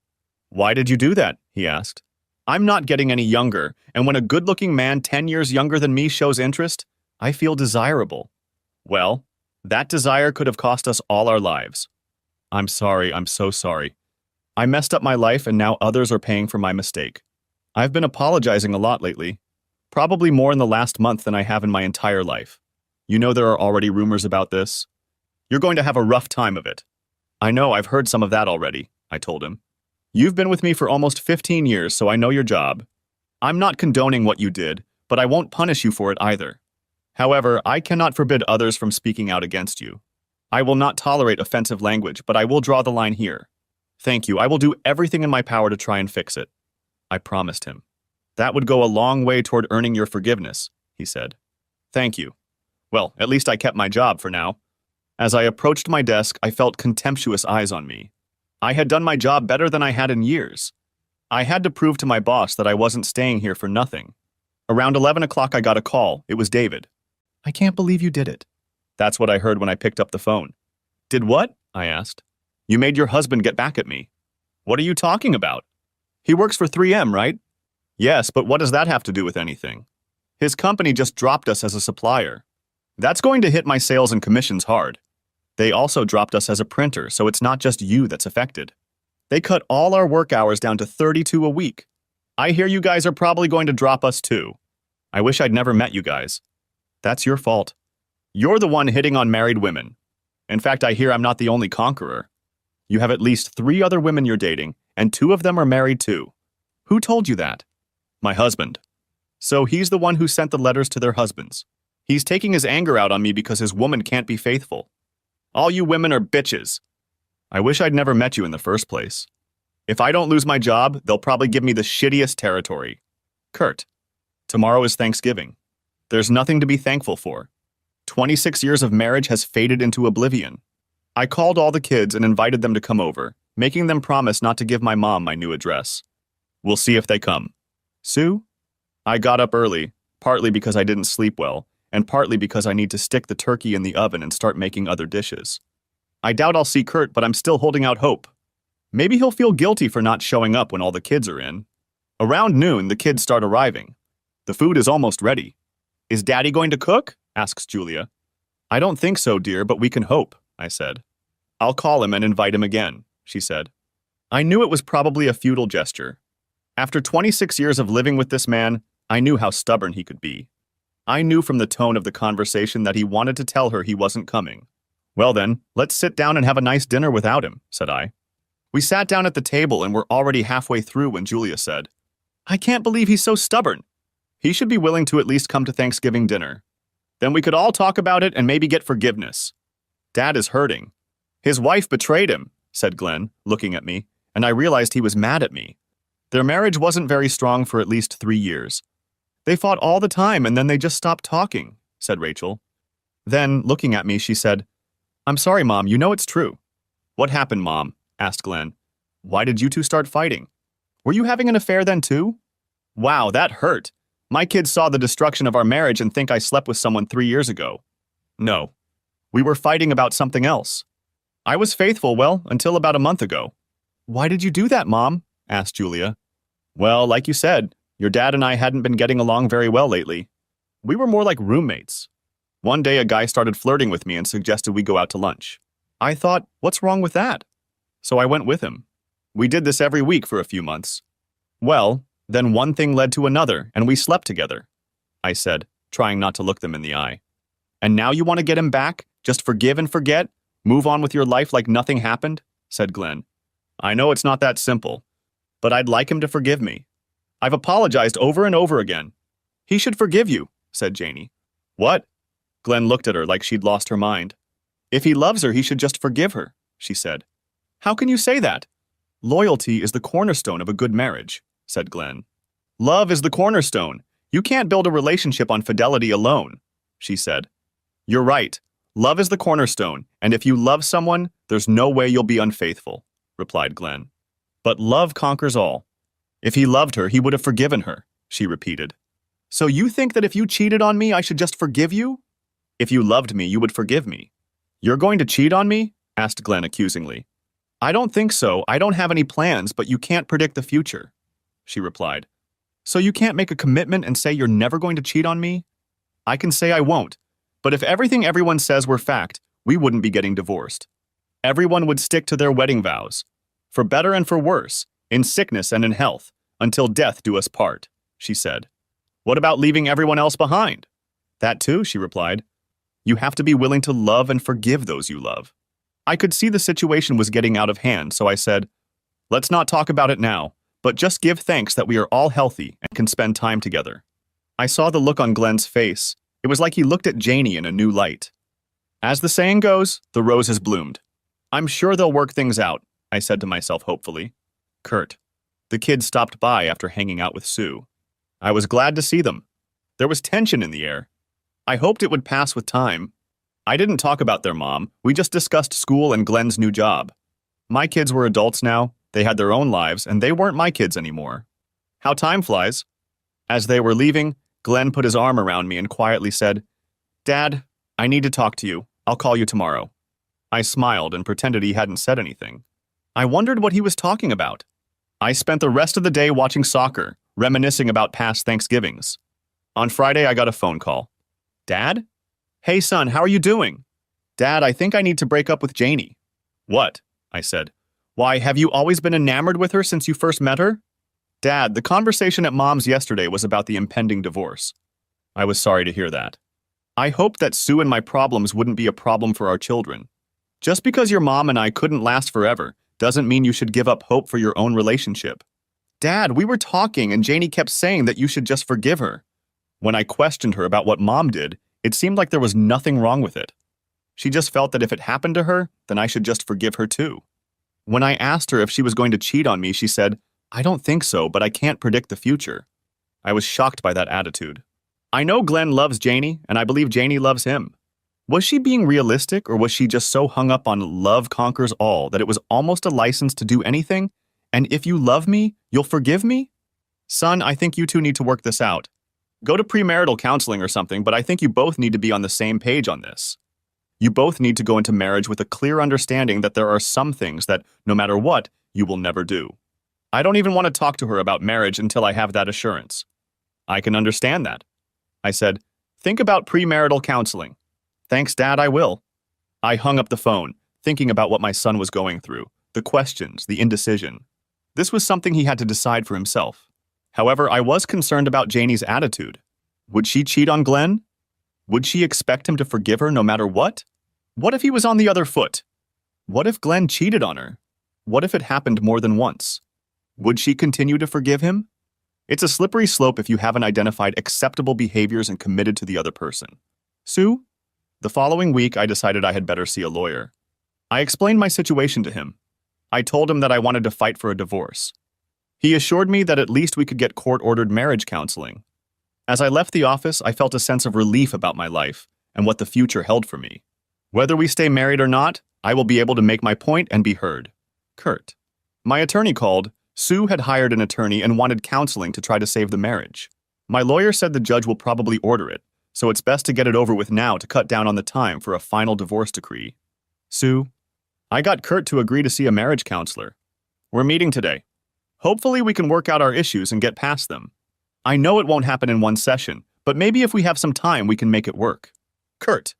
Why did you do that? He asked. I'm not getting any younger, and when a good-looking man 10 years younger than me shows interest, I feel desirable. Well, that desire could have cost us all our lives. I'm sorry, I'm so sorry. I messed up my life and now others are paying for my mistake. I've been apologizing a lot lately. Probably more in the last month than I have in my entire life. You know there are already rumors about this. You're going to have a rough time of it. I know, I've heard some of that already, I told him. You've been with me for almost 15 years, so I know your job. I'm not condoning what you did, but I won't punish you for it either. However, I cannot forbid others from speaking out against you. I will not tolerate offensive language, but I will draw the line here. Thank you, I will do everything in my power to try and fix it. I promised him. That would go a long way toward earning your forgiveness, he said. Thank you. Well, at least I kept my job for now. As I approached my desk, I felt contemptuous eyes on me. I had done my job better than I had in years. I had to prove to my boss that I wasn't staying here for nothing. Around 11 o'clock, I got a call. It was David. I can't believe you did it. That's what I heard when I picked up the phone. Did what? I asked. You made your husband get back at me. What are you talking about? He works for 3M, right? Yes, but what does that have to do with anything? His company just dropped us as a supplier. That's going to hit my sales and commissions hard. They also dropped us as a printer, so it's not just you that's affected. They cut all our work hours down to 32 a week. I hear you guys are probably going to drop us too. I wish I'd never met you guys. That's your fault. You're the one hitting on married women. In fact, I hear I'm not the only conqueror. You have at least 3 other women you're dating, and 2 of them are married too. Who told you that? My husband. So he's the one who sent the letters to their husbands. He's taking his anger out on me because his woman can't be faithful. All you women are bitches. I wish I'd never met you in the first place. If I don't lose my job, they'll probably give me the shittiest territory. Kurt, tomorrow is Thanksgiving. There's nothing to be thankful for. 26 years of marriage has faded into oblivion. I called all the kids and invited them to come over, making them promise not to give my mom my new address. We'll see if they come. Sue? I got up early, partly because I didn't sleep well, and partly because I need to stick the turkey in the oven and start making other dishes. I doubt I'll see Kurt, but I'm still holding out hope. Maybe he'll feel guilty for not showing up when all the kids are in. Around noon, the kids start arriving. The food is almost ready. Is Daddy going to cook? Asks Julia. I don't think so, dear, but we can hope, I said. I'll call him and invite him again, she said. I knew it was probably a futile gesture. After 26 years of living with this man, I knew how stubborn he could be. I knew from the tone of the conversation that he wanted to tell her he wasn't coming. Well then, let's sit down and have a nice dinner without him, said I. We sat down at the table and were already halfway through when Julia said, I can't believe he's so stubborn. He should be willing to at least come to Thanksgiving dinner. Then we could all talk about it and maybe get forgiveness. Dad is hurting. His wife betrayed him, said Glenn, looking at me, and I realized he was mad at me. Their marriage wasn't very strong for at least 3 years. They fought all the time and then they just stopped talking, said Rachel. Then, looking at me, she said, I'm sorry, Mom, you know it's true. What happened, Mom? Asked Glenn. Why did you two start fighting? Were you having an affair then too? Wow, that hurt. My kids saw the destruction of our marriage and think I slept with someone 3 years ago. No. We were fighting about something else. I was faithful, well, until about a month ago. Why did you do that, Mom? Asked Julia. Well, like you said, your dad and I hadn't been getting along very well lately. We were more like roommates. One day a guy started flirting with me and suggested we go out to lunch. I thought, what's wrong with that? So I went with him. We did this every week for a few months. Well, then one thing led to another, and we slept together, I said, trying not to look them in the eye. And now you want to get him back? Just forgive and forget? Move on with your life like nothing happened? Said Glenn. I know it's not that simple, but I'd like him to forgive me. I've apologized over and over again. He should forgive you, said Janie. What? Glenn looked at her like she'd lost her mind. If he loves her, he should just forgive her, she said. How can you say that? Loyalty is the cornerstone of a good marriage, said Glenn. Love is the cornerstone. You can't build a relationship on fidelity alone, she said. You're right. Love is the cornerstone, and if you love someone, there's no way you'll be unfaithful, replied Glenn. But love conquers all. If he loved her, he would have forgiven her, she repeated. So you think that if you cheated on me, I should just forgive you? If you loved me, you would forgive me. You're going to cheat on me? Asked Glenn accusingly. I don't think so. I don't have any plans, but you can't predict the future, she replied. So you can't make a commitment and say you're never going to cheat on me? I can say I won't, but if everything everyone says were fact, we wouldn't be getting divorced. Everyone would stick to their wedding vows, for better and for worse, in sickness and in health, until death do us part, she said. What about leaving everyone else behind? That too, she replied. You have to be willing to love and forgive those you love. I could see the situation was getting out of hand, so I said, let's not talk about it now, but just give thanks that we are all healthy and can spend time together. I saw the look on Glenn's face. It was like he looked at Janie in a new light. As the saying goes, the rose has bloomed. I'm sure they'll work things out, I said to myself hopefully. Kurt. The kids stopped by after hanging out with Sue. I was glad to see them. There was tension in the air. I hoped it would pass with time. I didn't talk about their mom. We just discussed school and Glenn's new job. My kids were adults now. They had their own lives, and they weren't my kids anymore. How time flies. As they were leaving, Glenn put his arm around me and quietly said, Dad, I need to talk to you. I'll call you tomorrow. I smiled and pretended he hadn't said anything. I wondered what he was talking about. I spent the rest of the day watching soccer, reminiscing about past Thanksgivings. On Friday, I got a phone call. Dad? Hey, son, how are you doing? Dad, I think I need to break up with Janie. What? I said. Why, have you always been enamored with her since you first met her? Dad, the conversation at Mom's yesterday was about the impending divorce. I was sorry to hear that. I hoped that Sue and my problems wouldn't be a problem for our children. Just because your mom and I couldn't last forever doesn't mean you should give up hope for your own relationship. Dad, we were talking and Janie kept saying that you should just forgive her. When I questioned her about what Mom did, It seemed like there was nothing wrong with it. She just felt that if it happened to her, then I should just forgive her too. When I asked her if she was going to cheat on me, she said, "I don't think so, but I can't predict the future." I was shocked by that attitude. I know Glenn loves Janie, and I believe Janie loves him. Was she being realistic, or was she just so hung up on love conquers all that it was almost a license to do anything? And if you love me, you'll forgive me? Son, I think you two need to work this out. Go to premarital counseling or something, but I think you both need to be on the same page on this. You both need to go into marriage with a clear understanding that there are some things that, no matter what, you will never do. I don't even want to talk to her about marriage until I have that assurance. I can understand that. I said, think about premarital counseling. Thanks, Dad, I will. I hung up the phone, thinking about what my son was going through, the questions, the indecision. This was something he had to decide for himself. However, I was concerned about Janie's attitude. Would she cheat on Glenn? Would she expect him to forgive her no matter what? What if he was on the other foot? What if Glenn cheated on her? What if it happened more than once? Would she continue to forgive him? It's a slippery slope if you haven't identified acceptable behaviors and committed to the other person. Sue? The following week, I decided I had better see a lawyer. I explained my situation to him. I told him that I wanted to fight for a divorce. He assured me that at least we could get court-ordered marriage counseling. As I left the office, I felt a sense of relief about my life and what the future held for me. Whether we stay married or not, I will be able to make my point and be heard. Kurt. My attorney called. Sue had hired an attorney and wanted counseling to try to save the marriage. My lawyer said the judge will probably order it, so it's best to get it over with now to cut down on the time for a final divorce decree. Sue, I got Kurt to agree to see a marriage counselor. We're meeting today. Hopefully we can work out our issues and get past them. I know it won't happen in one session, but maybe if we have some time we can make it work. Kurt.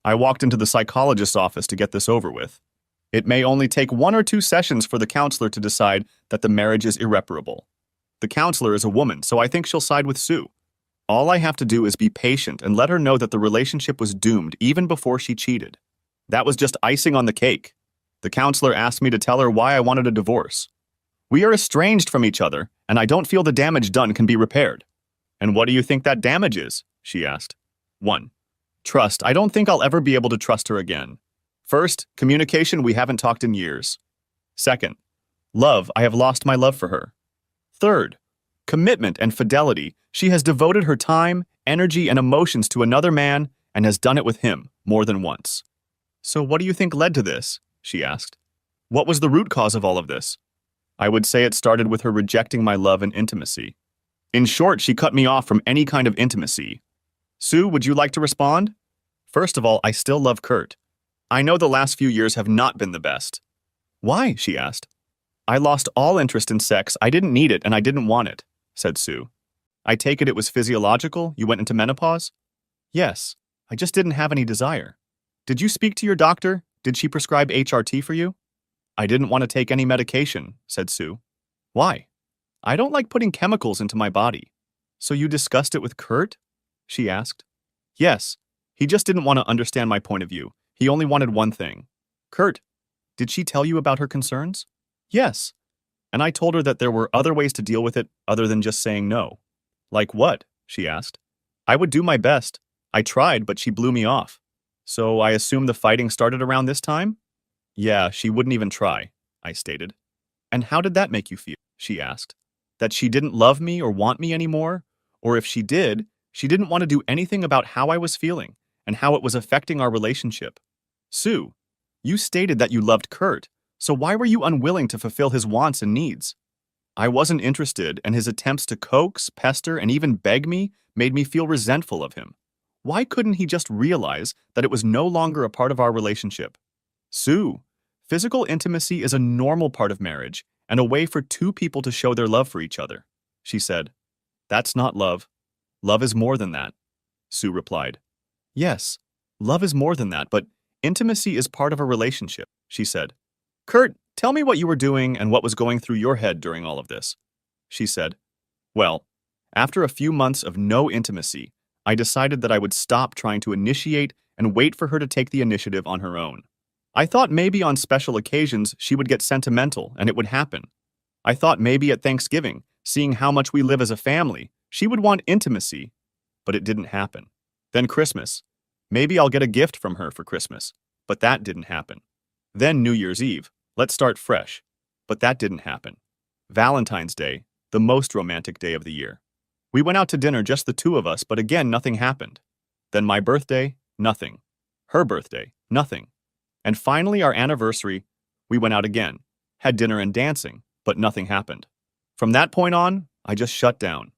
I walked into the psychologist's office to get this over with. It may only take 1 or 2 sessions for the counselor to decide that the marriage is irreparable. The counselor is a woman, so I think she'll side with Sue. All I have to do is be patient and let her know that the relationship was doomed even before she cheated. That was just icing on the cake. The counselor asked me to tell her why I wanted a divorce. We are estranged from each other, and I don't feel the damage done can be repaired. And what do you think that damage is? She asked. 1. Trust. I don't think I'll ever be able to trust her again. First, communication. We haven't talked in years. Second, love. I have lost my love for her. Third, commitment and fidelity. She has devoted her time, energy, and emotions to another man and has done it with him more than once. So what do you think led to this? She asked. What was the root cause of all of this? I would say it started with her rejecting my love and intimacy. In short, she cut me off from any kind of intimacy. Sue, would you like to respond? First of all, I still love Kurt. I know the last few years have not been the best. Why? She asked. I lost all interest in sex. I didn't need it and I didn't want it, said Sue. I take it was physiological? You went into menopause? Yes, I just didn't have any desire. Did you speak to your doctor? Did she prescribe HRT for you? I didn't want to take any medication, said Sue. Why? I don't like putting chemicals into my body. So you discussed it with Kurt? She asked. Yes, he just didn't want to understand my point of view. He only wanted one thing. Kurt, did she tell you about her concerns? Yes. And I told her that there were other ways to deal with it other than just saying no. Like what? She asked. I would do my best. I tried, but she blew me off. So I assume the fighting started around this time? Yeah, she wouldn't even try, I stated. And how did that make you feel? She asked. That she didn't love me or want me anymore? Or if she did, she didn't want to do anything about how I was feeling and how it was affecting our relationship. Sue, you stated that you loved Kurt, so why were you unwilling to fulfill his wants and needs? I wasn't interested, and his attempts to coax, pester, and even beg me made me feel resentful of him. Why couldn't he just realize that it was no longer a part of our relationship? Sue, physical intimacy is a normal part of marriage and a way for 2 people to show their love for each other, she said. That's not love. Love is more than that, Sue replied. Yes, love is more than that, but intimacy is part of a relationship, she said. Kurt, tell me what you were doing and what was going through your head during all of this, she said. Well, after a few months of no intimacy, I decided that I would stop trying to initiate and wait for her to take the initiative on her own. I thought maybe on special occasions she would get sentimental and it would happen. I thought maybe at Thanksgiving, seeing how much we live as a family, she would want intimacy, but it didn't happen. Then Christmas. Maybe I'll get a gift from her for Christmas. But that didn't happen. Then New Year's Eve. Let's start fresh. But that didn't happen. Valentine's Day, the most romantic day of the year. We went out to dinner, just the two of us, but again, nothing happened. Then my birthday, nothing. Her birthday, nothing. And finally, our anniversary, we went out again, had dinner and dancing, but nothing happened. From that point on, I just shut down.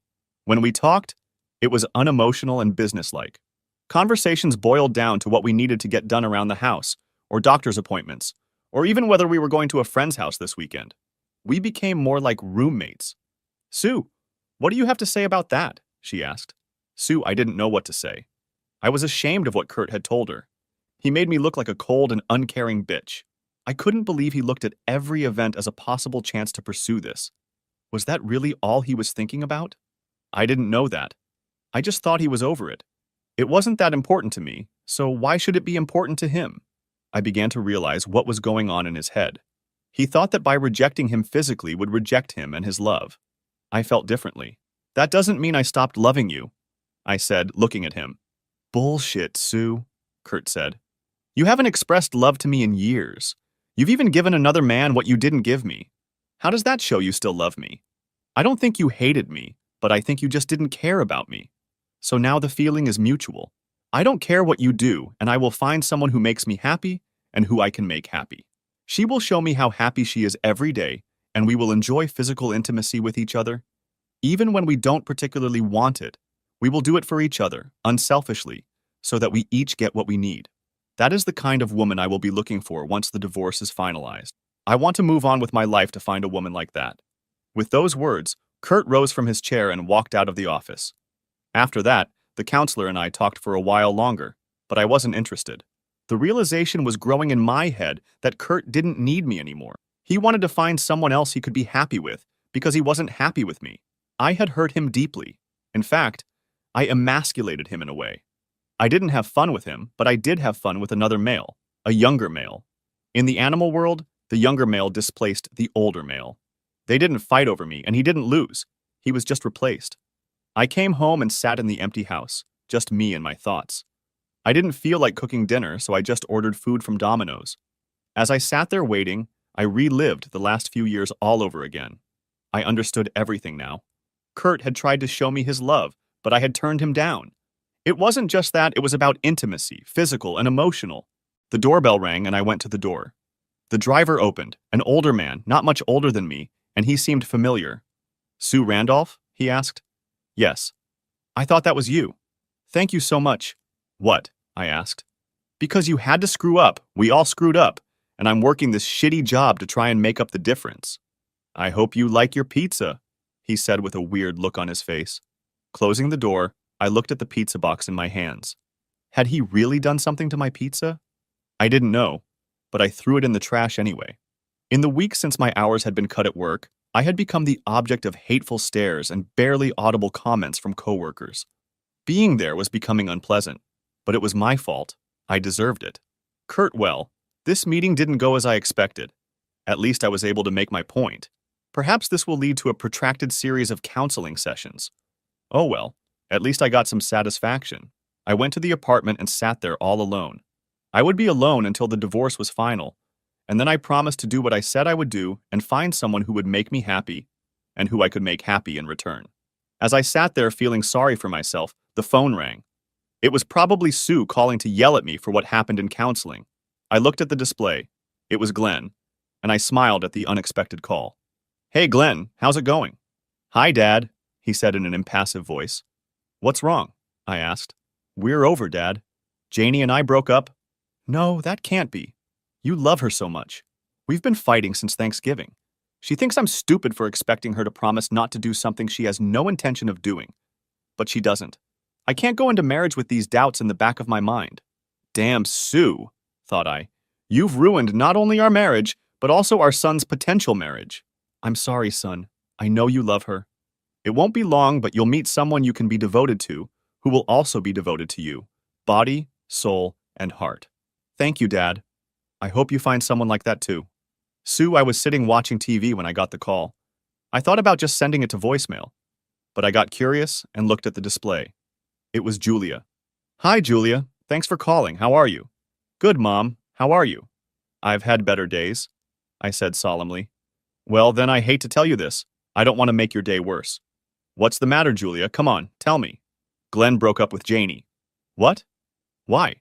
When we talked, it was unemotional and businesslike. Conversations boiled down to what we needed to get done around the house, or doctor's appointments, or even whether we were going to a friend's house this weekend. We became more like roommates. Sue, what do you have to say about that? She asked. Sue, I didn't know what to say. I was ashamed of what Kurt had told her. He made me look like a cold and uncaring bitch. I couldn't believe he looked at every event as a possible chance to pursue this. Was that really all he was thinking about? I didn't know that. I just thought he was over it. It wasn't that important to me, so why should it be important to him? I began to realize what was going on in his head. He thought that by rejecting him physically would reject him and his love. I felt differently. That doesn't mean I stopped loving you, I said, looking at him. Bullshit, Sue, Kurt said. You haven't expressed love to me in years. You've even given another man what you didn't give me. How does that show you still love me? I don't think you hated me, but I think you just didn't care about me. So now the feeling is mutual. I don't care what you do, and I will find someone who makes me happy and who I can make happy. She will show me how happy she is every day, and we will enjoy physical intimacy with each other. Even when we don't particularly want it, we will do it for each other, unselfishly, so that we each get what we need. That is the kind of woman I will be looking for once the divorce is finalized. I want to move on with my life to find a woman like that. With those words, Kurt rose from his chair and walked out of the office. After that, the counselor and I talked for a while longer, but I wasn't interested. The realization was growing in my head that Kurt didn't need me anymore. He wanted to find someone else he could be happy with because he wasn't happy with me. I had hurt him deeply. In fact, I emasculated him in a way. I didn't have fun with him, but I did have fun with another male, a younger male. In the animal world, the younger male displaced the older male. They didn't fight over me, and he didn't lose. He was just replaced. I came home and sat in the empty house, just me and my thoughts. I didn't feel like cooking dinner, so I just ordered food from Domino's. As I sat there waiting, I relived the last few years all over again. I understood everything now. Kurt had tried to show me his love, but I had turned him down. It wasn't just that, it was about intimacy, physical and emotional. The doorbell rang and I went to the door. The driver opened, an older man, not much older than me, and he seemed familiar. Sue Randolph? He asked. Yes. I thought that was you. Thank you so much. What? I asked. Because you had to screw up. We all screwed up, and I'm working this shitty job to try and make up the difference. I hope you like your pizza, he said with a weird look on his face. Closing the door, I looked at the pizza box in my hands. Had he really done something to my pizza? I didn't know, but I threw it in the trash anyway. In the weeks since my hours had been cut at work, I had become the object of hateful stares and barely audible comments from coworkers. Being there was becoming unpleasant, but it was my fault. I deserved it. Kurt, well, this meeting didn't go as I expected. At least I was able to make my point. Perhaps this will lead to a protracted series of counseling sessions. Oh well, at least I got some satisfaction. I went to the apartment and sat there all alone. I would be alone until the divorce was final, and then I promised to do what I said I would do and find someone who would make me happy and who I could make happy in return. As I sat there feeling sorry for myself, the phone rang. It was probably Sue calling to yell at me for what happened in counseling. I looked at the display. It was Glenn, and I smiled at the unexpected call. Hey Glenn, how's it going? Hi Dad, he said in an impassive voice. What's wrong? I asked. We're over, Dad. Janie and I broke up. No, that can't be. You love her so much. We've been fighting since Thanksgiving. She thinks I'm stupid for expecting her to promise not to do something she has no intention of doing. But she doesn't. I can't go into marriage with these doubts in the back of my mind. Damn Sue, thought I. You've ruined not only our marriage, but also our son's potential marriage. I'm sorry, son. I know you love her. It won't be long, but you'll meet someone you can be devoted to, who will also be devoted to you. Body, soul, and heart. Thank you, Dad. I hope you find someone like that too. Sue, I was sitting watching TV when I got the call. I thought about just sending it to voicemail, but I got curious and looked at the display. It was Julia. Hi, Julia. Thanks for calling. How are you? Good, Mom. How are you? I've had better days, I said solemnly. Well, then I hate to tell you this. I don't want to make your day worse. What's the matter, Julia? Come on, tell me. Glenn broke up with Janie. What? Why?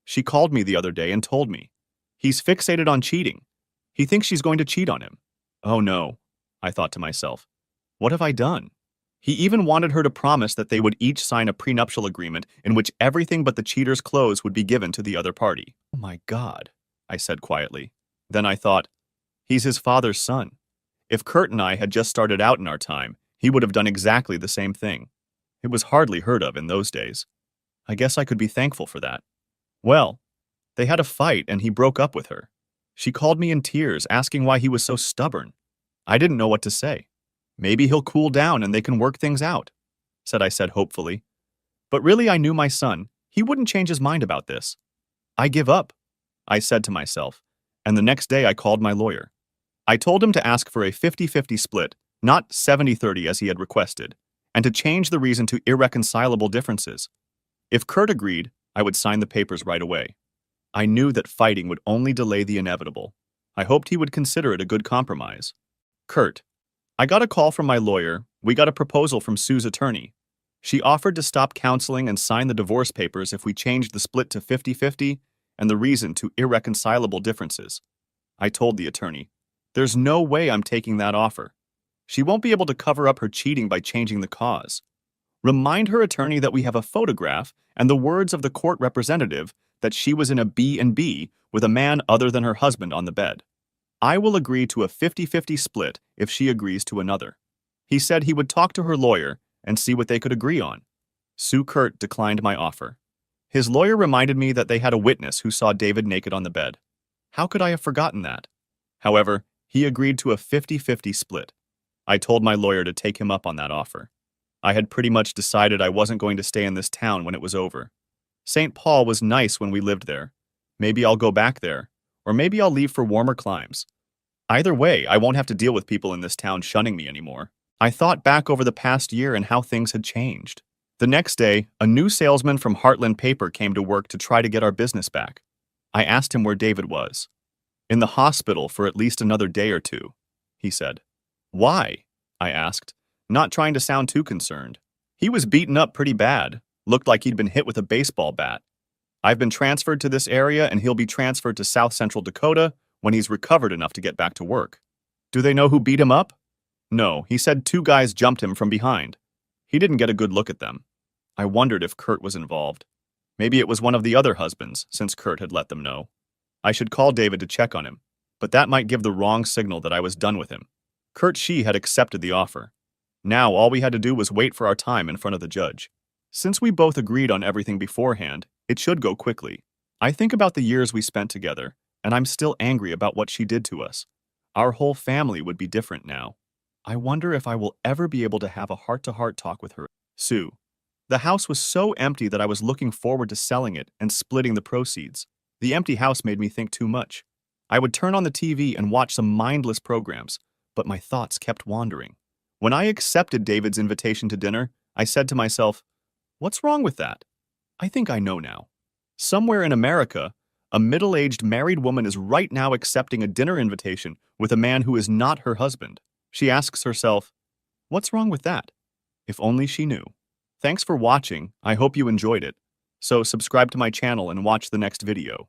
She called me the other day and told me. He's fixated on cheating. He thinks she's going to cheat on him. Oh no, I thought to myself. What have I done? He even wanted her to promise that they would each sign a prenuptial agreement in which everything but the cheater's clothes would be given to the other party. Oh my God, I said quietly. Then I thought, he's his father's son. If Kurt and I had just started out in our time, he would have done exactly the same thing. It was hardly heard of in those days. I guess I could be thankful for that. Well, they had a fight and he broke up with her. She called me in tears, asking why he was so stubborn. I didn't know what to say. Maybe he'll cool down and they can work things out, I said hopefully. But really I knew my son. He wouldn't change his mind about this. I give up, I said to myself, and the next day I called my lawyer. I told him to ask for a 50-50 split, not 70-30 as he had requested, and to change the reason to irreconcilable differences. If Kurt agreed, I would sign the papers right away. I knew that fighting would only delay the inevitable. I hoped he would consider it a good compromise. Kurt. I got a call from my lawyer. We got a proposal from Sue's attorney. She offered to stop counseling and sign the divorce papers if we changed the split to 50-50 and the reason to irreconcilable differences. I told the attorney, there's no way I'm taking that offer. She won't be able to cover up her cheating by changing the cause. Remind her attorney that we have a photograph and the words of the court representative that she was in a B&B with a man other than her husband on the bed. I will agree to a 50-50 split if she agrees to another. He said he would talk to her lawyer and see what they could agree on. Sue Kurt declined my offer. His lawyer reminded me that they had a witness who saw David naked on the bed. How could I have forgotten that? However, he agreed to a 50-50 split. I told my lawyer to take him up on that offer. I had pretty much decided I wasn't going to stay in this town when it was over. St. Paul was nice when we lived there. Maybe I'll go back there, or maybe I'll leave for warmer climes. Either way, I won't have to deal with people in this town shunning me anymore. I thought back over the past year and how things had changed. The next day, a new salesman from Heartland Paper came to work to try to get our business back. I asked him where David was. In the hospital for at least another day or two, he said. Why? I asked, not trying to sound too concerned. He was beaten up pretty bad. Looked like he'd been hit with a baseball bat. I've been transferred to this area and he'll be transferred to South Central Dakota when he's recovered enough to get back to work. Do they know who beat him up? No, he said 2 guys jumped him from behind. He didn't get a good look at them. I wondered if Kurt was involved. Maybe it was one of the other husbands, since Kurt had let them know. I should call David to check on him, but that might give the wrong signal that I was done with him. Kurt Shee had accepted the offer. Now all we had to do was wait for our time in front of the judge. Since we both agreed on everything beforehand, it should go quickly. I think about the years we spent together, and I'm still angry about what she did to us. Our whole family would be different now. I wonder if I will ever be able to have a heart-to-heart talk with her. Sue. The house was so empty that I was looking forward to selling it and splitting the proceeds. The empty house made me think too much. I would turn on the TV and watch some mindless programs, but my thoughts kept wandering. When I accepted David's invitation to dinner, I said to myself, what's wrong with that? I think I know now. Somewhere in America, a middle-aged married woman is right now accepting a dinner invitation with a man who is not her husband. She asks herself, what's wrong with that? If only she knew. Thanks for watching. I hope you enjoyed it. So subscribe to my channel and watch the next video.